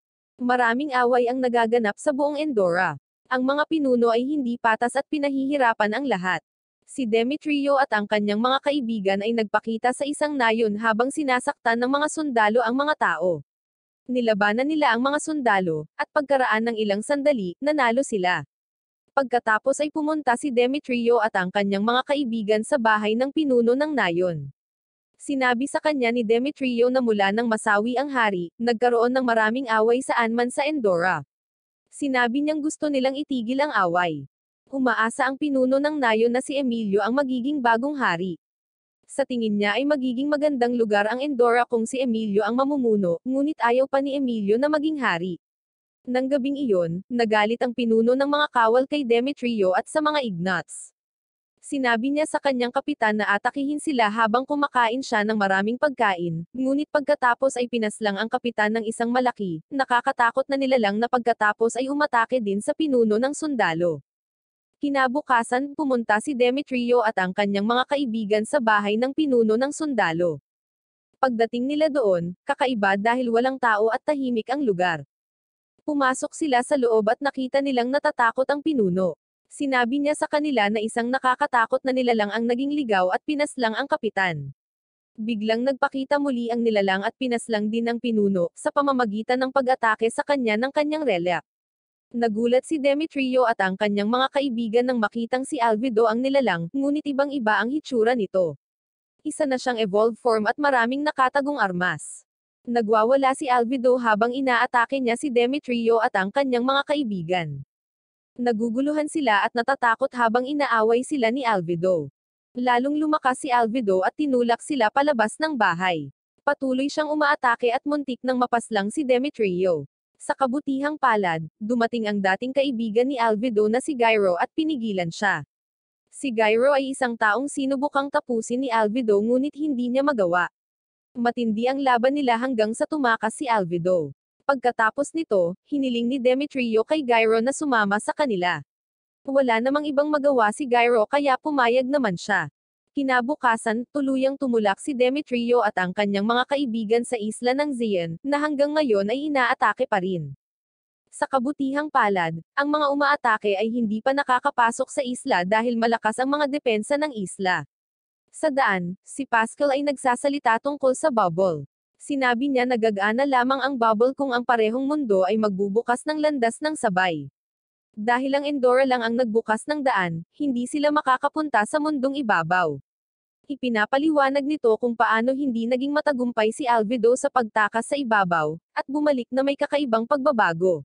[SPEAKER 1] Maraming away ang nagaganap sa buong Endora. Ang mga pinuno ay hindi patas at pinahihirapan ang lahat. Si Demetrio at ang kanyang mga kaibigan ay nagpakita sa isang nayon habang sinasaktan ng mga sundalo ang mga tao. Nilabanan nila ang mga sundalo, at pagkaraan ng ilang sandali, nanalo sila. Pagkatapos ay pumunta si Demetrio at ang kanyang mga kaibigan sa bahay ng pinuno ng nayon. Sinabi sa kanya ni Demetrio na mula nang masawi ang hari, nagkaroon ng maraming away saan man sa Endora. Sinabi niyang gusto nilang itigil ang away. Umaasa ang pinuno ng nayon na si Emilio ang magiging bagong hari. Sa tingin niya ay magiging magandang lugar ang Endora kung si Emilio ang mamumuno, ngunit ayaw pa ni Emilio na maging hari. Nang gabing iyon, nagalit ang pinuno ng mga kawal kay Demetrio at sa mga Ignots. Sinabi niya sa kanyang kapitan na atakihin sila habang kumakain siya ng maraming pagkain, ngunit pagkatapos ay pinaslang ang kapitan ng isang malaki, nakakatakot na nilalang na pagkatapos ay umatake din sa pinuno ng sundalo. Kinabukasan, pumunta si Demetrio at ang kanyang mga kaibigan sa bahay ng pinuno ng sundalo. Pagdating nila doon, kakaiba dahil walang tao at tahimik ang lugar. Pumasok sila sa loob at nakita nilang natatakot ang pinuno. Sinabi niya sa kanila na isang nakakatakot na nilalang ang naging ligaw at pinaslang ang kapitan. Biglang nagpakita muli ang nilalang at pinaslang din ang pinuno, sa pamamagitan ng pag-atake sa kanya ng kanyang relic. Nagulat si Demetrio at ang kanyang mga kaibigan nang makitang si Alvido ang nilalang, ngunit ibang-iba ang hitsura nito. Isa na siyang evolved form at maraming nakatagong armas. Nagwawala si Alvido habang inaatake niya si Demetrio at ang kanyang mga kaibigan. Naguguluhan sila at natatakot habang inaaway sila ni Alvido. Lalong lumakas si Alvido at tinulak sila palabas ng bahay. Patuloy siyang umaatake at muntik nang mapaslang si Demetrio. Sa kabutihang palad, dumating ang dating kaibigan ni Alvido na si Gyro at pinigilan siya. Si Gyro ay isang taong sinubukang tapusin ni Alvido ngunit hindi niya magawa. Matindi ang laban nila hanggang sa tumakas si Alvido. Pagkatapos nito, hiniling ni Demetrio kay Gyro na sumama sa kanila. Wala namang ibang magawa si Gyro kaya pumayag naman siya. Kinabukasan, tuluyang tumulak si Demetrio at ang kanyang mga kaibigan sa isla ng Zion, na hanggang ngayon ay inaatake pa rin. Sa kabutihang palad, ang mga umaatake ay hindi pa nakakapasok sa isla dahil malakas ang mga depensa ng isla. Sa daan, si Pascal ay nagsasalita tungkol sa bubble. Sinabi niya na gagana lamang ang bubble kung ang parehong mundo ay magbubukas ng landas ng sabay. Dahil ang Endora lang ang nagbukas ng daan, hindi sila makakapunta sa mundong ibabaw. Ipinapaliwanag nito kung paano hindi naging matagumpay si Alvido sa pagtakas sa ibabaw, at bumalik na may kakaibang pagbabago.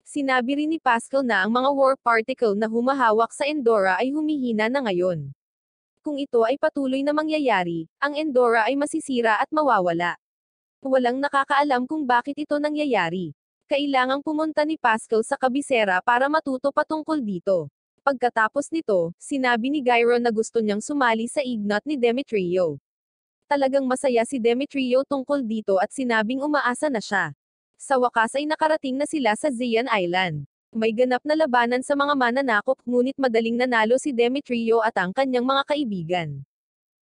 [SPEAKER 1] Sinabi rin ni Pascal na ang mga warp particle na humahawak sa Endora ay humihina na ngayon. Kung ito ay patuloy na mangyayari, ang Endora ay masisira at mawawala. Walang nakakaalam kung bakit ito nangyayari. Kailangang pumunta ni Pascal sa kabisera para matuto patungkol dito. Pagkatapos nito, sinabi ni Gyro na gusto niyang sumali sa ignot ni Demetrio. Talagang masaya si Demetrio tungkol dito at sinabing umaasa na siya. Sa wakas ay nakarating na sila sa Zion Island. May ganap na labanan sa mga mananakop ngunit madaling nanalo si Demetrio at ang kanyang mga kaibigan.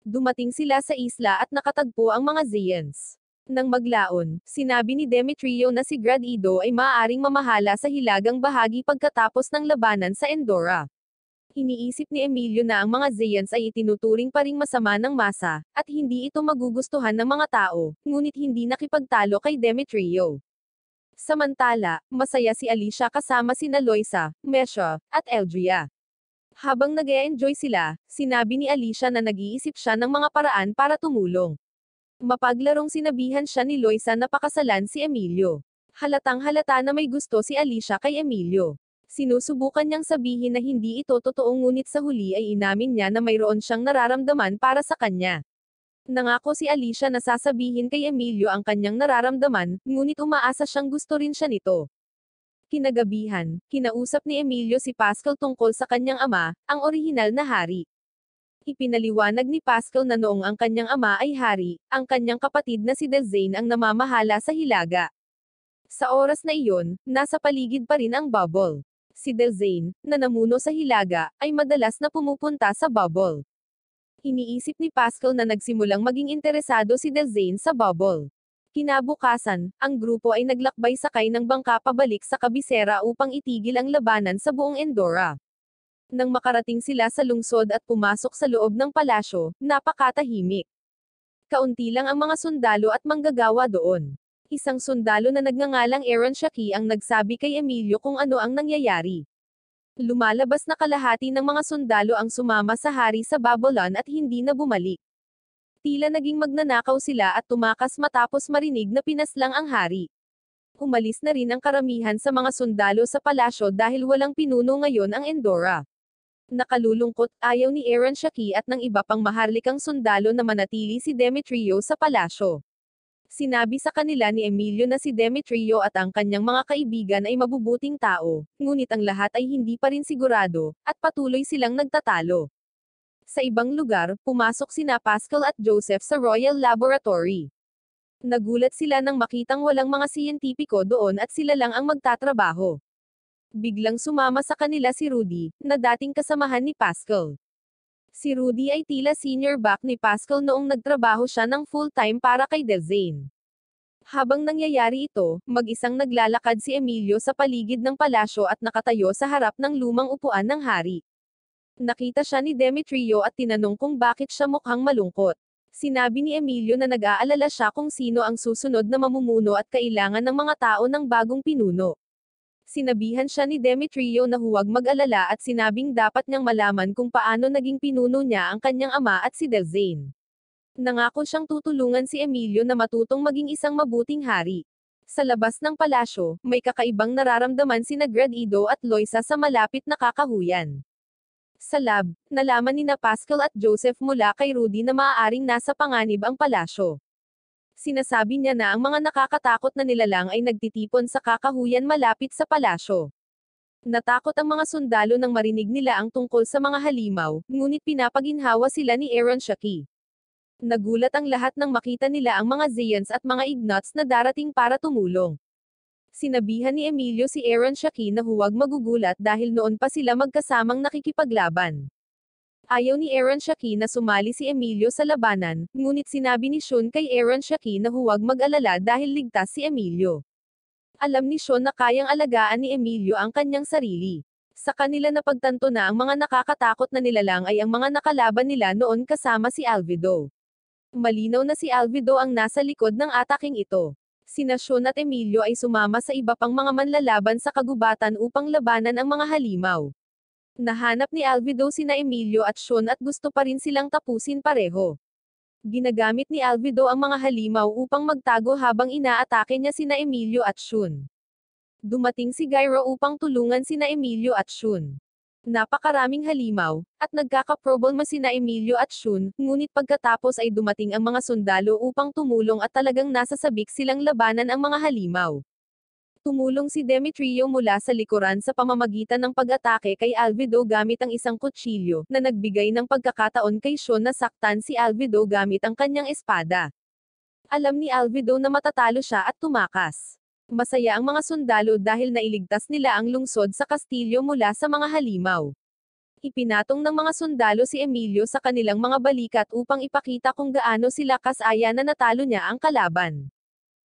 [SPEAKER 1] Dumating sila sa isla at nakatagpo ang mga Zions. Nang maglaon, sinabi ni Demetrio na si Gradido ay maaaring mamahala sa hilagang bahagi pagkatapos ng labanan sa Endora. Iniisip ni Emilio na ang mga Zions ay itinuturing pa ring masama ng masa, at hindi ito magugustuhan ng mga tao, ngunit hindi nakipagtalo kay Demetrio. Samantala, masaya si Alicia kasama sina Loisa, Mesha, at Eldria. Habang nag-e-enjoy sila, sinabi ni Alicia na nag-iisip siya ng mga paraan para tumulong. Mapaglarong sinabihan siya ni Loisa na pakasalan si Emilio. Halatang halata na may gusto si Alicia kay Emilio. Sinusubukan niyang sabihin na hindi ito totoo ngunit sa huli ay inamin niya na mayroon siyang nararamdaman para sa kanya. Nangako si Alicia na sasabihin kay Emilio ang kanyang nararamdaman, ngunit umaasa siyang gusto rin siya nito. Kinagabihan, kinausap ni Emilio si Pascal tungkol sa kanyang ama, ang orihinal na hari. Ipinaliwanag ni Pascal na noong ang kanyang ama ay hari, ang kanyang kapatid na si Delzane ang namamahala sa Hilaga. Sa oras na iyon, nasa paligid pa rin ang bubble. Si Delzane, na namuno sa Hilaga, ay madalas na pumupunta sa bubble. Iniisip ni Pascal na nagsimulang maging interesado si Delzane sa bubble. Kinabukasan, ang grupo ay naglakbay sakay ng bangka pabalik sa kabisera upang itigil ang labanan sa buong Endora. Nang makarating sila sa lungsod at pumasok sa loob ng palasyo, napakatahimik. Kaunti lang ang mga sundalo at manggagawa doon. Isang sundalo na nagngangalang Aaron Shaki ang nagsabi kay Emilio kung ano ang nangyayari. Lumalabas na kalahati ng mga sundalo ang sumama sa hari sa Babylon at hindi na bumalik. Tila naging magnanakaw sila at tumakas matapos marinig na pinaslang ang hari. Umalis na rin ang karamihan sa mga sundalo sa palasyo dahil walang pinuno ngayon ang Endora. Nakalulungkot, ayaw ni Aaron Shaki at ng iba pang maharlikang sundalo na manatili si Demetrio sa palasyo. Sinabi sa kanila ni Emilio na si Demetrio at ang kanyang mga kaibigan ay mabubuting tao, ngunit ang lahat ay hindi pa rin sigurado, at patuloy silang nagtatalo. Sa ibang lugar, pumasok sina Pascal at Joseph sa Royal Laboratory. Nagulat sila nang makitang walang mga siyentipiko doon at sila lang ang magtatrabaho. Biglang sumama sa kanila si Rudy, na dating kasamahan ni Pascal. Si Rudy ay tila senior back ni Pascal noong nagtrabaho siya ng full-time para kay Delzane. Habang nangyayari ito, mag-isang naglalakad si Emilio sa paligid ng palasyo at nakatayo sa harap ng lumang upuan ng hari. Nakita siya ni Demetrio at tinanong kung bakit siya mukhang malungkot. Sinabi ni Emilio na nag-aalala siya kung sino ang susunod na mamumuno at kailangan ng mga tao ng bagong pinuno. Sinabihan siya ni Demetrio na huwag mag-alala at sinabing dapat niyang malaman kung paano naging pinuno niya ang kanyang ama at si Delzane. Nangako siyang tutulungan si Emilio na matutong maging isang mabuting hari. Sa labas ng palasyo, may kakaibang nararamdaman sina Gradido at Loisa sa malapit na kakahuyan. Sa lab, nalaman ni Pascal at Joseph mula kay Rudy na maaaring nasa panganib ang palasyo. Sinasabi niya na ang mga nakakatakot na nilalang ay nagtitipon sa kakahuyan malapit sa palasyo. Natakot ang mga sundalo nang marinig nila ang tungkol sa mga halimaw, ngunit pinapaginhawa sila ni Aaron Shaki. Nagulat ang lahat nang makita nila ang mga Zeons at mga Ignots na darating para tumulong. Sinabihan ni Emilio si Aaron Shaki na huwag magugulat dahil noon pa sila magkasamang nakikipaglaban. Ayaw ni Aaron Shaki na sumali si Emilio sa labanan, ngunit sinabi ni Shun kay Aaron Shaki na huwag mag-alala dahil ligtas si Emilio. Alam ni Shun na kayang alagaan ni Emilio ang kanyang sarili. Sa kanila napagtanto na ang mga nakakatakot na nilalang ay ang mga nakalaban nila noon kasama si Alvido. Malinaw na si Alvido ang nasa likod ng ataking ito. Sina Shun at Emilio ay sumama sa iba pang mga manlalaban sa kagubatan upang labanan ang mga halimaw. Nahanap ni Alvido sina Emilio at Shun at gusto pa rin silang tapusin pareho. Ginagamit ni Alvido ang mga halimaw upang magtago habang inaatake niya sina Emilio at Shun. Dumating si Gyro upang tulungan sina Emilio at Shun. Napakaraming halimaw, at nagkakaproblema sina Emilio at Shun, ngunit pagkatapos ay dumating ang mga sundalo upang tumulong at talagang nasasabik silang labanan ang mga halimaw. Tumulong si Demetrio mula sa likuran sa pamamagitan ng pag-atake kay Alvido gamit ang isang kutsilyo, na nagbigay ng pagkakataon kay Shun na saktan si Alvido gamit ang kanyang espada. Alam ni Alvido na matatalo siya at tumakas. Masaya ang mga sundalo dahil nailigtas nila ang lungsod sa kastilyo mula sa mga halimaw. Ipinatong ng mga sundalo si Emilio sa kanilang mga balikat upang ipakita kung gaano sila kasaya na natalo niya ang kalaban.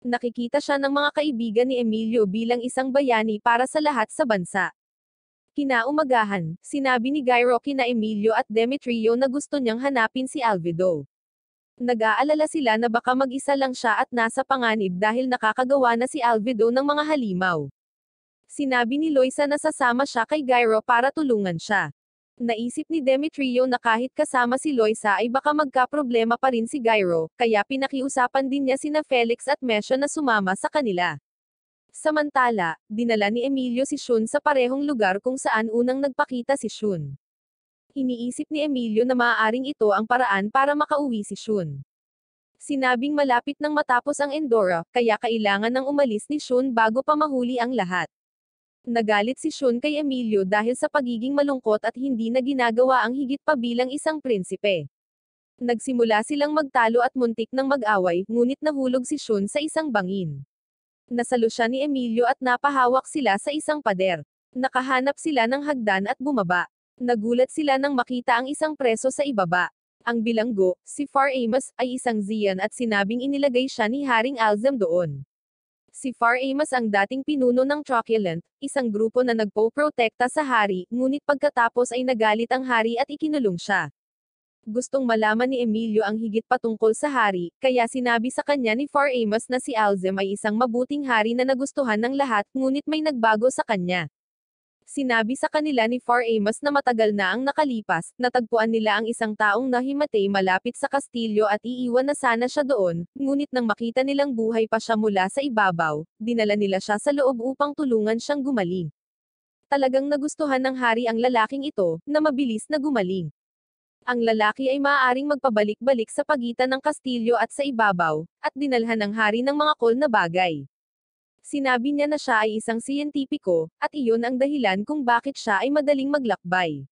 [SPEAKER 1] Nakikita siya ng mga kaibigan ni Emilio bilang isang bayani para sa lahat sa bansa. Kinaumagahan, sinabi ni Gyro kina Emilio at Demetrio na gusto niyang hanapin si Alvido. Nag-aalala sila na baka mag-isa lang siya at nasa panganib dahil nakakagawa na si Alvido ng mga halimaw. Sinabi ni Loisa na sasama siya kay Gyro para tulungan siya. Naisip ni Demetrio na kahit kasama si Loisa ay baka magkaproblema pa rin si Gyro, kaya pinakiusapan din niya sina Felix at Mesha na sumama sa kanila. Samantala, dinala ni Emilio si Shun sa parehong lugar kung saan unang nagpakita si Shun. Iniisip ni Emilio na maaaring ito ang paraan para makauwi si Shun. Sinabing malapit nang matapos ang Endora, kaya kailangan nang umalis ni Shun bago pa mahuli ang lahat. Nagalit si Shun kay Emilio dahil sa pagiging malungkot at hindi na ginagawa ang higit pa bilang isang prinsipe. Nagsimula silang magtalo at muntik ng mag-away, ngunit nahulog si Shun sa isang bangin. Nasalo siya ni Emilio at napahawak sila sa isang pader. Nakahanap sila ng hagdan at bumaba. Nagulat sila nang makita ang isang preso sa ibaba. Ang bilanggo, si Far Amos, ay isang Zeon at sinabing inilagay siya ni Haring Alzam doon. Si Far Amos ang dating pinuno ng Truculent, isang grupo na nagpo-protekta sa hari, ngunit pagkatapos ay nagalit ang hari at ikinulong siya. Gustong malaman ni Emilio ang higit patungkol sa hari, kaya sinabi sa kanya ni Far Amos na si Alzem ay isang mabuting hari na nagustuhan ng lahat, ngunit may nagbago sa kanya. Sinabi sa kanila ni Far Amos na matagal na ang nakalipas, natagpuan nila ang isang taong nahimatay malapit sa kastilyo at iiwan na sana siya doon, ngunit nang makita nilang buhay pa siya mula sa ibabaw, dinala nila siya sa loob upang tulungan siyang gumaling. Talagang nagustuhan ng hari ang lalaking ito, na mabilis na gumaling. Ang lalaki ay maaaring magpabalik-balik sa pagitan ng kastilyo at sa ibabaw, at dinalhan ng hari ng mga cool na bagay. Sinabi niya na siya ay isang siyentipiko, at iyon ang dahilan kung bakit siya ay madaling maglakbay.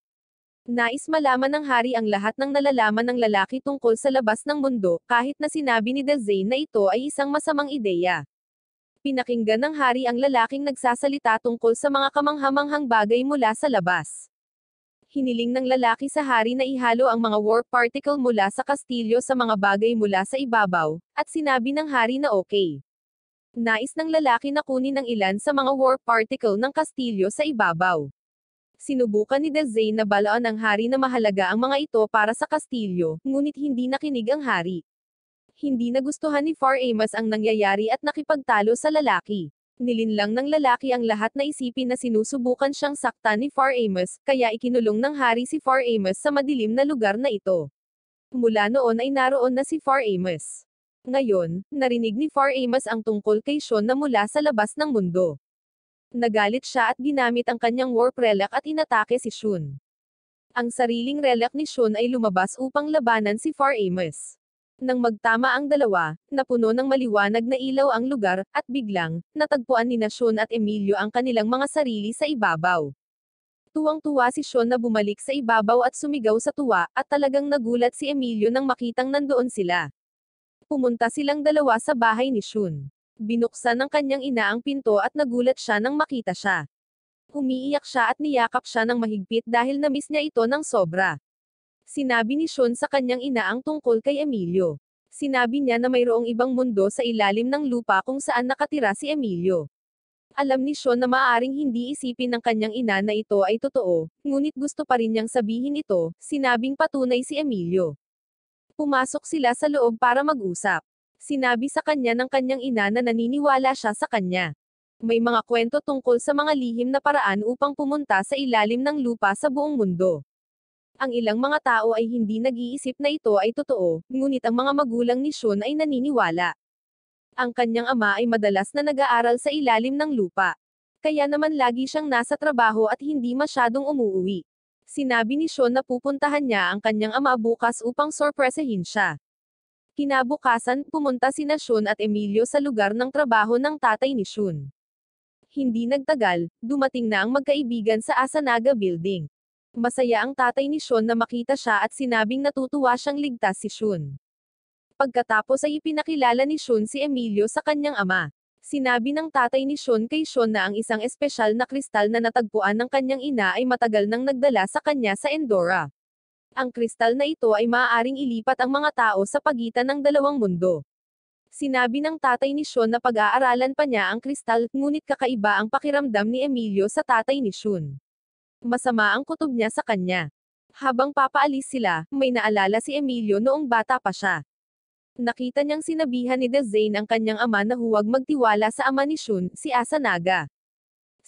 [SPEAKER 1] Nais malaman ng hari ang lahat ng nalalaman ng lalaki tungkol sa labas ng mundo, kahit na sinabi ni Dazane na ito ay isang masamang ideya. Pinakinggan ng hari ang lalaking nagsasalita tungkol sa mga kamanghamanghang bagay mula sa labas. Hiniling ng lalaki sa hari na ihalo ang mga warp particle mula sa kastilyo sa mga bagay mula sa ibabaw, at sinabi ng hari na okay. Nais ng lalaki na kunin ang ilan sa mga warp particle ng kastilyo sa ibabaw. Sinubukan ni Dazane na balaan ng hari na mahalaga ang mga ito para sa kastilyo, ngunit hindi nakinig ang hari. Hindi nagustuhan ni Far Amos ang nangyayari at nakipagtalo sa lalaki. Nilinlang ng lalaki ang lahat na isipin na sinusubukan siyang saktan ni Far Amos, kaya ikinulong ng hari si Far Amos sa madilim na lugar na ito. Mula noon ay naroon na si Far Amos. Ngayon, narinig ni Far Amos ang tungkol kay Sean na mula sa labas ng mundo. Nagalit siya at ginamit ang kanyang warp relic at inatake si Sean. Ang sariling relic ni Sean ay lumabas upang labanan si Far Amos. Nang magtama ang dalawa, napuno ng maliwanag na ilaw ang lugar, at biglang, natagpuan ni Sean at Emilio ang kanilang mga sarili sa ibabaw. Tuwang-tuwa si Sean na bumalik sa ibabaw at sumigaw sa tuwa, at talagang nagulat si Emilio nang makitang nandoon sila. Pumunta silang dalawa sa bahay ni Sean. Binuksan ng kanyang ina ang pinto at nagulat siya nang makita siya. Umiiyak siya at niyakap siya ng mahigpit dahil namiss niya ito ng sobra. Sinabi ni Sean sa kanyang ina ang tungkol kay Emilio. Sinabi niya na mayroong ibang mundo sa ilalim ng lupa kung saan nakatira si Emilio. Alam ni Sean na maaaring hindi isipin ng kanyang ina na ito ay totoo, ngunit gusto pa rin niyang sabihin ito, sinabing patunay si Emilio. Pumasok sila sa loob para mag-usap. Sinabi sa kanya ng kanyang ina na naniniwala siya sa kanya. May mga kwento tungkol sa mga lihim na paraan upang pumunta sa ilalim ng lupa sa buong mundo. Ang ilang mga tao ay hindi nag-iisip na ito ay totoo, ngunit ang mga magulang ni Sean ay naniniwala. Ang kanyang ama ay madalas na nag-aaral sa ilalim ng lupa. Kaya naman lagi siyang nasa trabaho at hindi masyadong umuuwi. Sinabi ni Sean na pupuntahan niya ang kanyang ama bukas upang sorpresahin siya. Kinabukasan, pumunta sina Sean at Emilio sa lugar ng trabaho ng tatay ni Sean. Hindi nagtagal, dumating na ang magkaibigan sa Asanaga Building. Masaya ang tatay ni Sean na makita siya at sinabing natutuwa siyang ligtas si Sean. Pagkatapos ay ipinakilala ni Sean si Emilio sa kanyang ama. Sinabi ng tatay ni Sean kay Sean na ang isang espesyal na kristal na natagpuan ng kanyang ina ay matagal nang nagdala sa kanya sa Endora. Ang kristal na ito ay maaaring ilipat ang mga tao sa pagitan ng dalawang mundo. Sinabi ng tatay ni Sean na pag-aaralan pa niya ang kristal, ngunit kakaiba ang pakiramdam ni Emilio sa tatay ni Sean. Masama ang kutob niya sa kanya. Habang papaalis sila, may naalala si Emilio noong bata pa siya. Nakita niyang sinabihan ni Dazane ang kanyang ama na huwag magtiwala sa ama ni Sean, si Asanaga.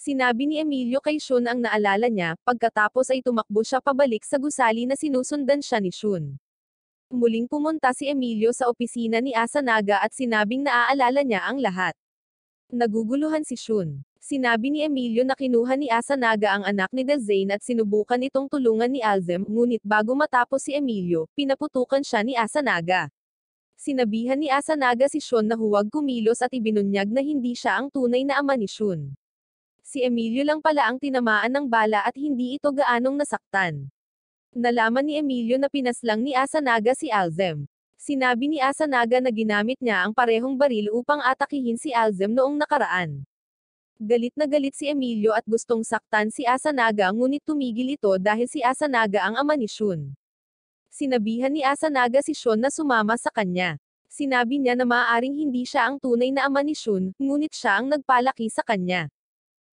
[SPEAKER 1] Sinabi ni Emilio kay Sean ang naalala niya, pagkatapos ay tumakbo siya pabalik sa gusali na sinusundan siya ni Sean. Muling pumunta si Emilio sa opisina ni Asanaga at sinabing naaalala niya ang lahat. Naguguluhan si Sean. Sinabi ni Emilio na kinuha ni Asanaga ang anak ni Dazane at sinubukan itong tulungan ni Alzem, ngunit bago matapos si Emilio, pinaputukan siya ni Asanaga. Sinabihan ni Asanaga si Sean na huwag kumilos at ibinunyag na hindi siya ang tunay na ama ni Sean. Si Emilio lang pala ang tinamaan ng bala at hindi ito gaanong nasaktan. Nalaman ni Emilio na pinaslang ni Asanaga si Alzem. Sinabi ni Asanaga na ginamit niya ang parehong baril upang atakihin si Alzem noong nakaraan. Galit na galit si Emilio at gustong saktan si Asanaga ngunit tumigil ito dahil si Asanaga ang ama ni Sean. Sinabihan ni Asanaga si Shun na sumama sa kanya. Sinabi niya na maaaring hindi siya ang tunay na ama ni Shun, ngunit siya ang nagpalaki sa kanya.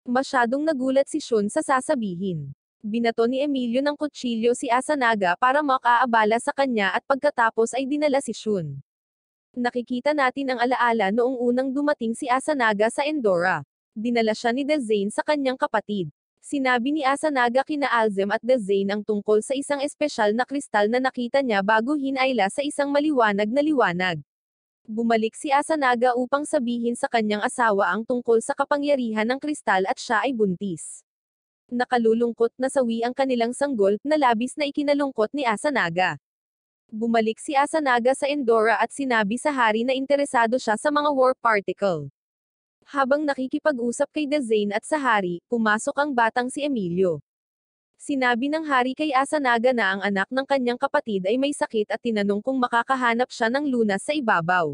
[SPEAKER 1] Masyadong nagulat si Shun sa sasabihin. Binato ni Emilio ng kutsilyo si Asanaga para makaabala sa kanya at pagkatapos ay dinala si Shun. Nakikita natin ang alaala noong unang dumating si Asanaga sa Endora. Dinala siya ni Dezane sa kanyang kapatid. Sinabi ni Asanaga kina Alzem at Dezane ang tungkol sa isang espesyal na kristal na nakita niya bago hinayla sa isang maliwanag na liwanag. Bumalik si Asanaga upang sabihin sa kanyang asawa ang tungkol sa kapangyarihan ng kristal at siya ay buntis. Nakalulungkot na sawi ang kanilang sanggol, na labis na ikinalungkot ni Asanaga. Bumalik si Asanaga sa Endora at sinabi sa hari na interesado siya sa mga warp particle. Habang nakikipag-usap kay Dezane at sa hari, pumasok ang batang si Emilio. Sinabi ng hari kay Asanaga na ang anak ng kanyang kapatid ay may sakit at tinanong kung makakahanap siya ng lunas sa ibabaw.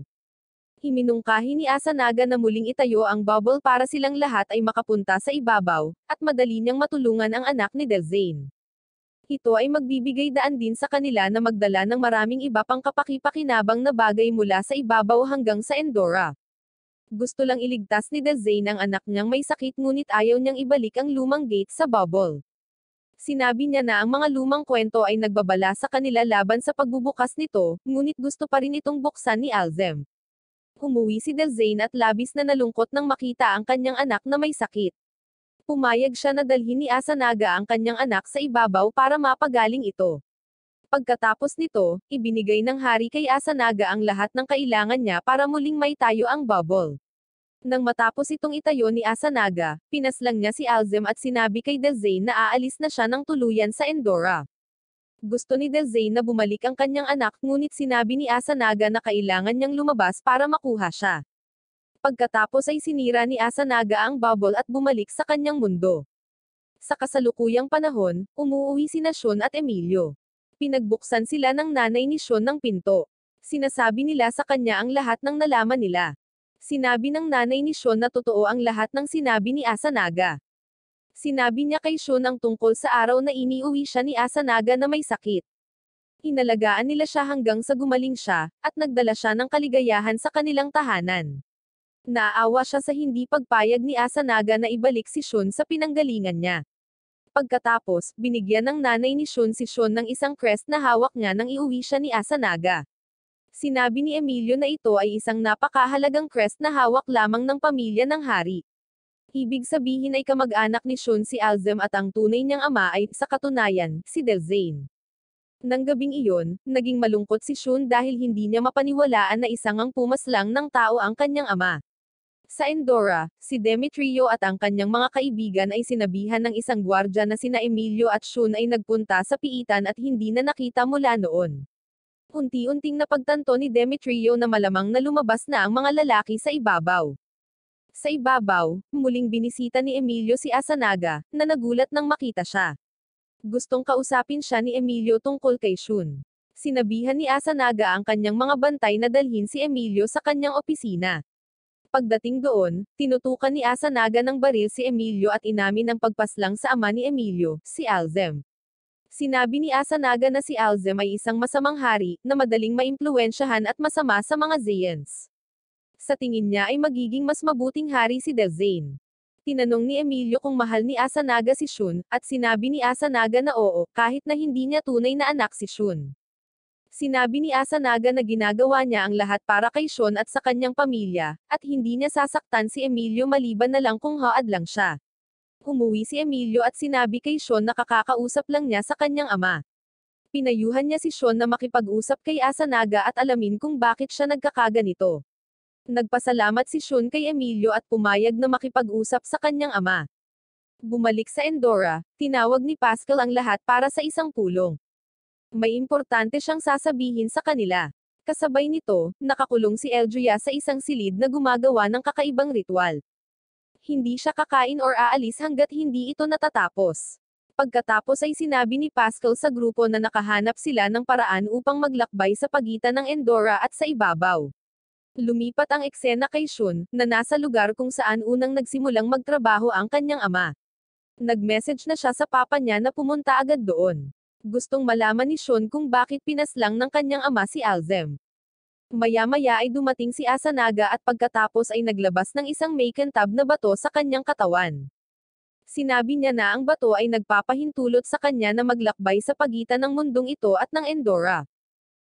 [SPEAKER 1] Iminungkahi ni Asanaga na muling itayo ang bubble para silang lahat ay makapunta sa ibabaw, at madali niyang matulungan ang anak ni Dezane. Ito ay magbibigay daan din sa kanila na magdala ng maraming iba pang kapaki-pakinabang na bagay mula sa ibabaw hanggang sa Endora. Gusto lang iligtas ni Dezane ang anak niyang may sakit ngunit ayaw niyang ibalik ang lumang gate sa bubble. Sinabi niya na ang mga lumang kwento ay nagbabala sa kanila laban sa pagbubukas nito, ngunit gusto pa rin itong buksan ni Alzem. Umuwi si Dezane at labis na nalungkot nang makita ang kanyang anak na may sakit. Pumayag siya na dalhin ni Asanaga ang kanyang anak sa ibabaw para mapagaling ito. Pagkatapos nito, ibinigay ng hari kay Asanaga ang lahat ng kailangan niya para muling maitayo ang bubble. Nang matapos itong itayo ni Asanaga, pinaslang niya si Alzem at sinabi kay Dezane na aalis na siya ng tuluyan sa Endora. Gusto ni Dezane na bumalik ang kanyang anak ngunit sinabi ni Asanaga na kailangan niyang lumabas para makuha siya. Pagkatapos ay sinira ni Asanaga ang bubble at bumalik sa kanyang mundo. Sa kasalukuyang panahon, umuwi sina Shun at Emilio. Pinagbuksan sila ng nanay ni Shun ng pinto. Sinasabi nila sa kanya ang lahat ng nalaman nila. Sinabi ng nanay ni Shun na totoo ang lahat ng sinabi ni Asanaga. Sinabi niya kay Shun ang tungkol sa araw na iniuwi siya ni Asanaga na may sakit. Inalagaan nila siya hanggang sa gumaling siya, at nagdala siya ng kaligayahan sa kanilang tahanan. Naawa siya sa hindi pagpayag ni Asanaga na ibalik si Shun sa pinanggalingan niya. Pagkatapos, binigyan ng nanay ni Shun si Shun ng isang crest na hawak niya nang iuwi siya ni Asanaga. Sinabi ni Emilio na ito ay isang napakahalagang crest na hawak lamang ng pamilya ng hari. Ibig sabihin ay kamag-anak ni Shun si Alzem at ang tunay niyang ama ay, sa katunayan, si Dezane. Nang gabing iyon, naging malungkot si Shun dahil hindi niya mapaniwalaan na isang ang pumaslang ng tao ang kanyang ama. Sa Endora, si Demetrio at ang kanyang mga kaibigan ay sinabihan ng isang gwardya na sina Emilio at Shun ay nagpunta sa piitan at hindi na nakita mula noon. Unti-unting napagtanto ni Demetrio na malamang na lumabas na ang mga lalaki sa ibabaw. Sa ibabaw, muling binisita ni Emilio si Asanaga, na nagulat nang makita siya. Gustong kausapin siya ni Emilio tungkol kay Shun. Sinabihan ni Asanaga ang kanyang mga bantay na dalhin si Emilio sa kanyang opisina. Pagdating doon, tinutukan ni Asanaga ng baril si Emilio at inamin ang pagpaslang sa ama ni Emilio, si Alzem. Sinabi ni Asanaga na si Alzem ay isang masamang hari, na madaling maimpluwensyahan at masama sa mga Zeans. Sa tingin niya ay magiging mas mabuting hari si Dezane. Tinanong ni Emilio kung mahal ni Asanaga si Shun, at sinabi ni Asanaga na oo, kahit na hindi niya tunay na anak si Shun. Sinabi ni Asanaga na ginagawa niya ang lahat para kay Shun at sa kanyang pamilya, at hindi niya sasaktan si Emilio maliban na lang kung haad lang siya. Umuwi si Emilio at sinabi kay Shun na kakakausap lang niya sa kanyang ama. Pinayuhan niya si Shun na makipag-usap kay Asanaga at alamin kung bakit siya nagkakaganito. Nagpasalamat si Shun kay Emilio at pumayag na makipag-usap sa kanyang ama. Bumalik sa Endora, tinawag ni Pascal ang lahat para sa isang pulong. May importante siyang sasabihin sa kanila. Kasabay nito, nakakulong si Eldria sa isang silid na gumagawa ng kakaibang ritual. Hindi siya kakain or aalis hanggat hindi ito natatapos. Pagkatapos ay sinabi ni Pascal sa grupo na nakahanap sila ng paraan upang maglakbay sa pagitan ng Endora at sa ibabaw. Lumipat ang eksena kay Shun, na nasa lugar kung saan unang nagsimulang magtrabaho ang kanyang ama. Nag-message na siya sa papa niya na pumunta agad doon. Gustong malaman ni Shun kung bakit pinaslang ng kanyang ama si Alzem. Maya-maya ay dumating si Asanaga at pagkatapos ay naglabas ng isang makintab na bato sa kanyang katawan. Sinabi niya na ang bato ay nagpapahintulot sa kanya na maglakbay sa pagitan ng mundong ito at ng Endora.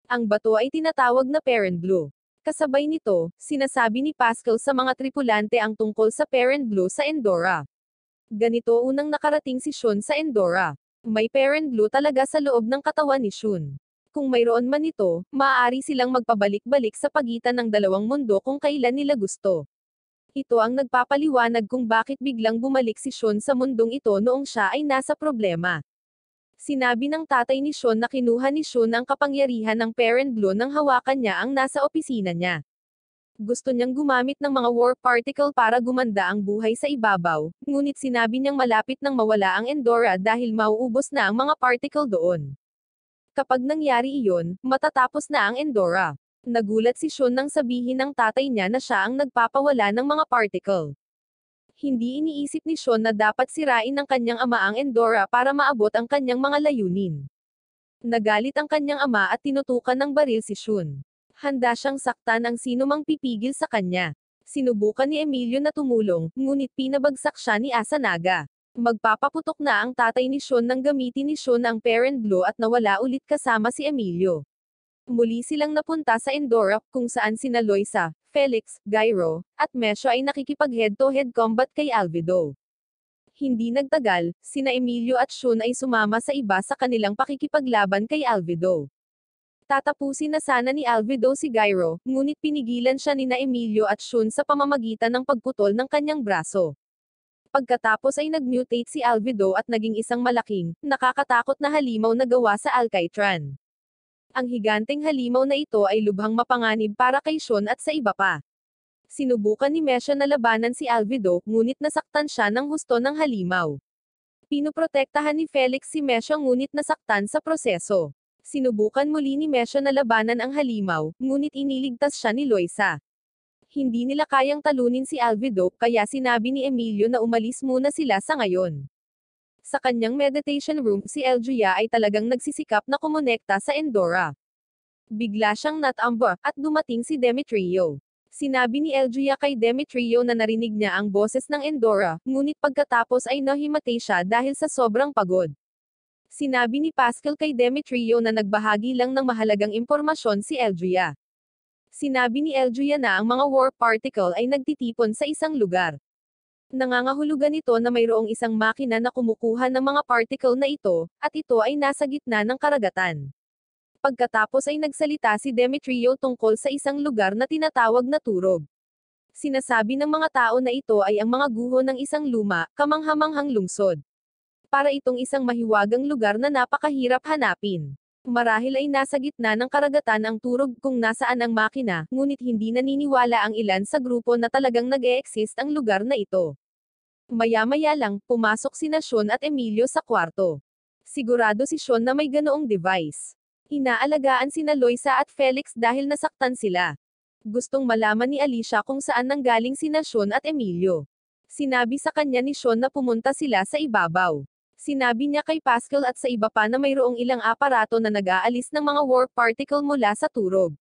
[SPEAKER 1] Ang bato ay tinatawag na Parent Blue. Kasabay nito, sinasabi ni Pascal sa mga tripulante ang tungkol sa Parent Blue sa Endora. Ganito unang nakarating si Shun sa Endora. May Parent Blue talaga sa loob ng katawan ni Shun. Kung mayroon man ito, maaari silang magpabalik-balik sa pagitan ng dalawang mundo kung kailan nila gusto. Ito ang nagpapaliwanag kung bakit biglang bumalik si Shun sa mundong ito noong siya ay nasa problema. Sinabi ng tatay ni Shun na kinuha ni Shun ang kapangyarihan ng Parent Blue nang hawakan niya ang nasa opisina niya. Gusto niyang gumamit ng mga warp particle para gumanda ang buhay sa ibabaw, ngunit sinabi niyang malapit nang mawala ang Endora dahil mauubos na ang mga particle doon. Kapag nangyari iyon, matatapos na ang Endora. Nagulat si Shun nang sabihin ng tatay niya na siya ang nagpapawala ng mga particle. Hindi iniisip ni Shun na dapat sirain ng kanyang ama ang Endora para maabot ang kanyang mga layunin. Nagalit ang kanyang ama at tinutukan ng baril si Shun. Handa siyang saktan ang sinumang pipigil sa kanya. Sinubukan ni Emilio na tumulong, ngunit pinabagsak siya ni Asanaga. Magpapaputok na ang tatay ni Shun nang gamitin ni Shun ang Parent Blue at nawala ulit kasama si Emilio. Muli silang napunta sa Endora, kung saan sina Loisa, Felix, Gyro, at Mesho ay nakikipag head-to-head combat kay Alvido. Hindi nagtagal, sina Emilio at Shun ay sumama sa iba sa kanilang pakikipaglaban kay Alvido. Tatapusin na sana ni Alvido si Gyro, ngunit pinigilan siya ni na Emilio at Shun sa pamamagitan ng pagputol ng kanyang braso. Pagkatapos ay nag-mutate si Alvido at naging isang malaking, nakakatakot na halimaw na gawa sa Alcaitran. Ang higanteng halimaw na ito ay lubhang mapanganib para kay Shun at sa iba pa. Sinubukan ni Mesha na labanan si Alvido, ngunit nasaktan siya ng husto ng halimaw. Pinoprotektahan ni Felix si Mesha ngunit nasaktan sa proseso. Sinubukan muli ni Mesha na labanan ang halimaw, ngunit iniligtas siya ni Loisa. Hindi nila kayang talunin si Alvido, kaya sinabi ni Emilio na umalis muna sila sa ngayon. Sa kanyang meditation room, si Elgia ay talagang nagsisikap na kumonekta sa Endora. Bigla siyang natamba, at dumating si Demetrio. Sinabi ni Elgia kay Demetrio na narinig niya ang boses ng Endora, ngunit pagkatapos ay nahimatay siya dahil sa sobrang pagod. Sinabi ni Pascal kay Demetrio na nagbahagi lang ng mahalagang impormasyon si Elgia. Sinabi ni Elgia na ang mga warp particle ay nagtitipon sa isang lugar. Nangangahulugan ito na mayroong isang makina na kumukuha ng mga particle na ito, at ito ay nasa gitna ng karagatan. Pagkatapos ay nagsalita si Demetrio tungkol sa isang lugar na tinatawag na Turog. Sinasabi ng mga tao na ito ay ang mga guho ng isang luma, kamanghamanghang lungsod. Para itong isang mahiwagang lugar na napakahirap hanapin. Marahil ay nasa gitna ng karagatan ang Turog kung nasaan ang makina, ngunit hindi naniniwala ang ilan sa grupo na talagang nag-e-exist ang lugar na ito. Maya-maya lang, pumasok sina Shun at Emilio sa kwarto. Sigurado si Shun na may ganoong device. Inaalagaan sina Loisa at Felix dahil nasaktan sila. Gustong malaman ni Alicia kung saan nanggaling sina Shun at Emilio. Sinabi sa kanya ni Shun na pumunta sila sa ibabaw. Sinabi niya kay Pascal at sa iba pa na mayroong ilang aparato na nag-aalis ng mga warp particle mula sa Turog.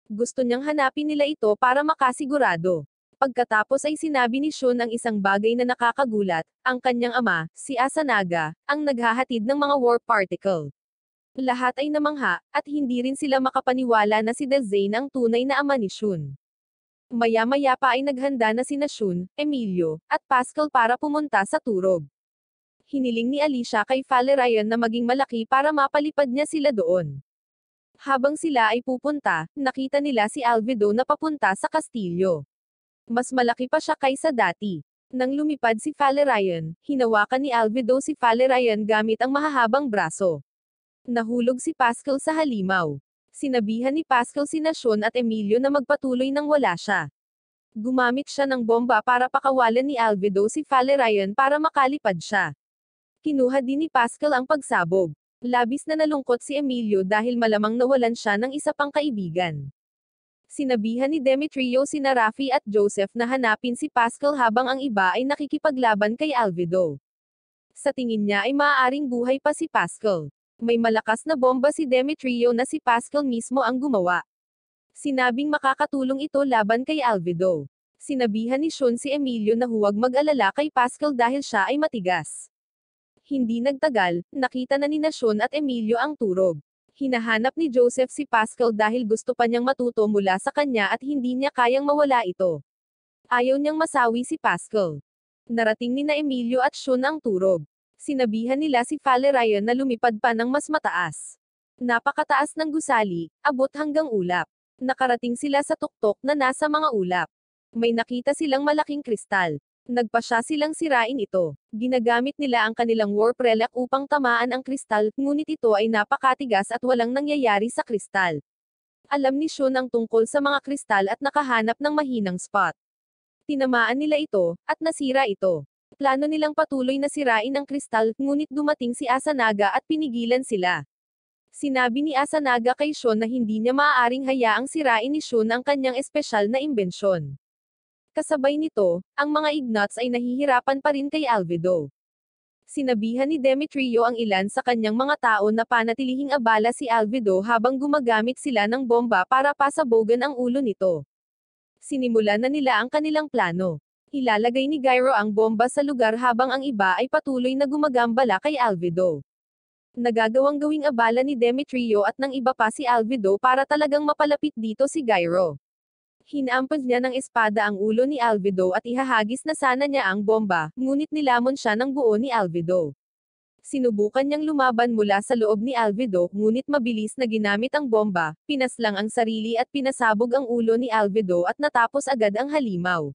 [SPEAKER 1] Gusto niyang hanapin nila ito para makasigurado. Pagkatapos ay sinabi ni Shun ang isang bagay na nakakagulat, ang kanyang ama, si Asanaga, ang naghahatid ng mga warp particle. Lahat ay namangha, at hindi rin sila makapaniwala na si Delzane ang tunay na ama ni Shun. Maya-maya pa ay naghanda na sina Shun, Emilio, at Pascal para pumunta sa Turog. Hiniling ni Alicia kay Valerian na maging malaki para mapalipad niya sila doon. Habang sila ay pupunta, nakita nila si Alvido na papunta sa kastilyo. Mas malaki pa siya kaysa dati. Nang lumipad si Valerian, hinawakan ni Alvido si Valerian gamit ang mahahabang braso. Nahulog si Pascal sa halimaw. Sinabihan ni Pascal sina Shun at Emilio na magpatuloy nang wala siya. Gumamit siya ng bomba para pakawalan ni Alvido si Valerian para makalipad siya. Kinuha din ni Pascal ang pagsabog. Labis na nalungkot si Emilio dahil malamang nawalan siya ng isa pang kaibigan. Sinabihan ni Demetrio sina Rafi at Joseph na hanapin si Pascal habang ang iba ay nakikipaglaban kay Alvido. Sa tingin niya ay maaaring buhay pa si Pascal. May malakas na bomba si Demetrio na si Pascal mismo ang gumawa. Sinabing makakatulong ito laban kay Alvido. Sinabihan ni Shun si Emilio na huwag mag-alala kay Pascal dahil siya ay matigas. Hindi nagtagal, nakita na ni Shun at Emilio ang turog. Hinahanap ni Joseph si Pascal dahil gusto pa niyang matuto mula sa kanya at hindi niya kayang mawala ito. Ayaw niyang masawi si Pascal. Narating ni na Emilio at Shun ang turog. Sinabihan nila si Valerian na lumipad pa ng mas mataas. Napakataas ng gusali, abot hanggang ulap. Nakarating sila sa tuktok na nasa mga ulap. May nakita silang malaking kristal. Nagpasya silang sirain ito. Ginagamit nila ang kanilang warp relic upang tamaan ang kristal, ngunit ito ay napakatigas at walang nangyayari sa kristal. Alam ni Shun ang tungkol sa mga kristal at nakahanap ng mahinang spot. Tinamaan nila ito, at nasira ito. Plano nilang patuloy na sirain ang kristal, ngunit dumating si Asanaga at pinigilan sila. Sinabi ni Asanaga kay Shun na hindi niya maaaring hayaang sirain ni Shun ang kanyang espesyal na imbensyon. Kasabay nito, ang mga Ignots ay nahihirapan pa rin kay Alvido. Sinabihan ni Demetrio ang ilan sa kanyang mga tao na panatilihing abala si Alvido habang gumagamit sila ng bomba para pasabogan ang ulo nito. Sinimulan na nila ang kanilang plano. Ilalagay ni Gyro ang bomba sa lugar habang ang iba ay patuloy na gumagambala kay Alvido. Nagagawang gawing abala ni Demetrio at ng iba pa si Alvido para talagang mapalapit dito si Gyro. Hinaampas niya ng espada ang ulo ni Alvido at ihahagis na sana niya ang bomba, ngunit nilamon siya ng buo ni Alvido. Sinubukan niyang lumaban mula sa loob ni Alvido, ngunit mabilis na ginamit ang bomba, pinaslang ang sarili at pinasabog ang ulo ni Alvido at natapos agad ang halimaw.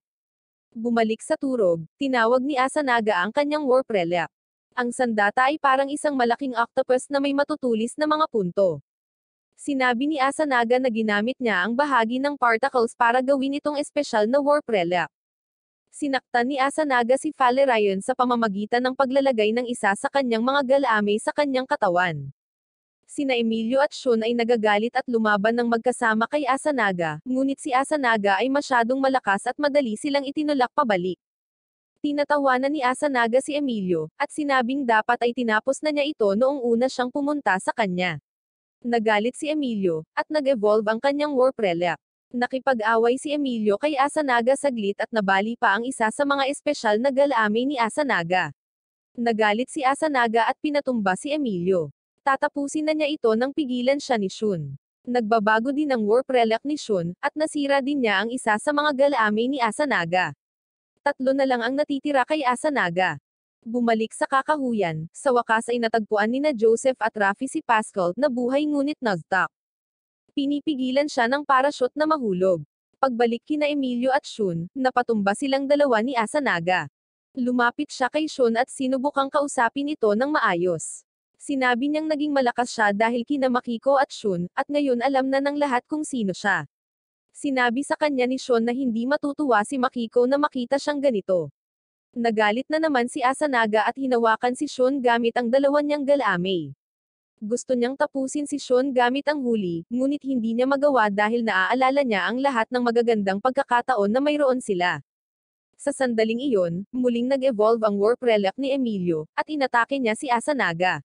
[SPEAKER 1] Bumalik sa turog, tinawag ni Asanaga ang kanyang warp relic. Ang sandata ay parang isang malaking octopus na may matutulis na mga punto. Sinabi ni Asanaga na ginamit niya ang bahagi ng particles para gawin itong espesyal na warp relic. Sinaktan ni Asanaga si Valerian sa pamamagitan ng paglalagay ng isa sa kanyang mga galame sa kanyang katawan. Sina Emilio at Shun ay nagagalit at lumaban ng magkasama kay Asanaga, ngunit si Asanaga ay masyadong malakas at madali silang itinulak pabalik. Tinatawanan ni Asanaga si Emilio, at sinabing dapat ay tinapos na niya ito noong una siyang pumunta sa kanya. Nagalit si Emilio, at nag-evolve ang kanyang warp relic. Nakipag-away si Emilio kay Asanaga saglit at nabali pa ang isa sa mga espesyal na galame ni Asanaga. Nagalit si Asanaga at pinatumba si Emilio. Tatapusin na niya ito nang pigilan siya ni Shun. Nagbabago din ang warp relic ni Shun, at nasira din niya ang isa sa mga galame ni Asanaga. 3 na lang ang natitira kay Asanaga. Bumalik sa kakahuyan, sa wakas ay natagpuan ni na Joseph at Rafi si Pascal na buhay ngunit na-stuck. Pinipigilan siya ng parachute na mahulog. Pagbalik kina Emilio at Shun, napatumba silang dalawa ni Asanaga. Lumapit siya kay Shun at sinubukang kausapin ito ng maayos. Sinabi niyang naging malakas siya dahil kina Makiko at Shun, at ngayon alam na ng lahat kung sino siya. Sinabi sa kanya ni Shun na hindi matutuwa si Makiko na makita siyang ganito. Nagalit na naman si Asanaga at hinawakan si Shun gamit ang dalawa niyang galame. Gusto niyang tapusin si Shun gamit ang huli, ngunit hindi niya magawa dahil naaalala niya ang lahat ng magagandang pagkakataon na mayroon sila. Sa sandaling iyon, muling nag-evolve ang warp relic ni Emilio, at inatake niya si Asanaga.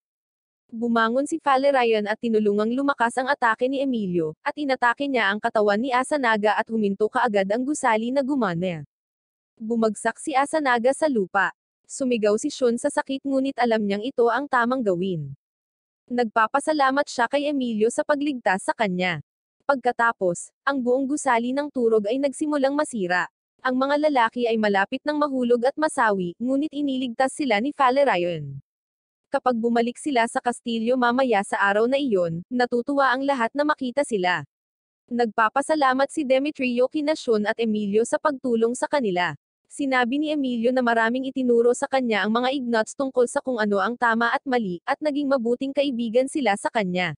[SPEAKER 1] Bumangon si Valerian at tinulungang lumakas ang atake ni Emilio, at inatake niya ang katawan ni Asanaga at huminto kaagad ang gusali na gumana. Bumagsak si Asanaga sa lupa. Sumigaw si Shun sa sakit ngunit alam niyang ito ang tamang gawin. Nagpapasalamat siya kay Emilio sa pagligtas sa kanya. Pagkatapos, ang buong gusali ng turog ay nagsimulang masira. Ang mga lalaki ay malapit ng mahulog at masawi, ngunit iniligtas sila ni Valerian. Kapag bumalik sila sa kastilyo mamaya sa araw na iyon, natutuwa ang lahat na makita sila. Nagpapasalamat si Demetrio kina Shun at Emilio sa pagtulong sa kanila. Sinabi ni Emilio na maraming itinuro sa kanya ang mga Ignots tungkol sa kung ano ang tama at mali, at naging mabuting kaibigan sila sa kanya.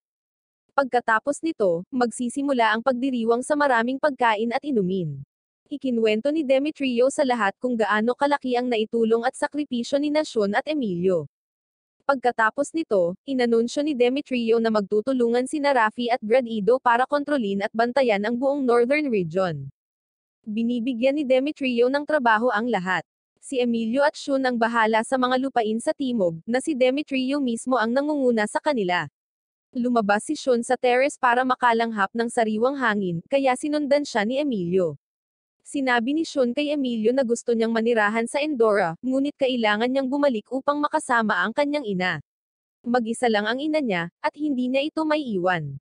[SPEAKER 1] Pagkatapos nito, magsisimula ang pagdiriwang sa maraming pagkain at inumin. Ikinwento ni Demetrio sa lahat kung gaano kalaki ang naitulong at sakripisyo ni Shun at Emilio. Pagkatapos nito, inanunsyo ni Demetrio na magtutulungan sina Rafi at Gradido para kontrolin at bantayan ang buong Northern Region. Binibigyan ni Demetrio ng trabaho ang lahat. Si Emilio at Shun ang bahala sa mga lupain sa timog, na si Demetrio mismo ang nangunguna sa kanila. Lumabas si Shun sa terrace para makalanghap ng sariwang hangin, kaya sinundan siya ni Emilio. Sinabi ni Shun kay Emilio na gusto niyang manirahan sa Endora, ngunit kailangan niyang bumalik upang makasama ang kanyang ina. Mag-isa lang ang ina niya, at hindi niya ito maiiwan.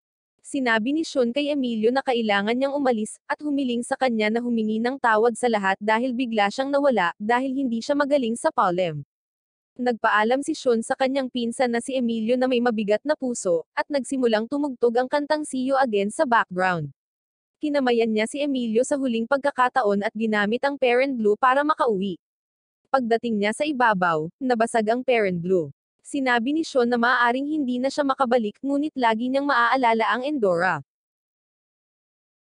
[SPEAKER 1] Sinabi ni Shun kay Emilio na kailangan niyang umalis, at humiling sa kanya na humingi ng tawad sa lahat dahil bigla siyang nawala, dahil hindi siya magaling sa palem. Nagpaalam si Shun sa kanyang pinsan na si Emilio na may mabigat na puso, at nagsimulang tumugtog ang kantang See You Again sa background. Kinamayan niya si Emilio sa huling pagkakataon at ginamit ang parent glue para makauwi. Pagdating niya sa ibabaw, nabasag ang parent glue. Sinabi ni Shun na maaaring hindi na siya makabalik ngunit lagi niyang maaalala ang Endora.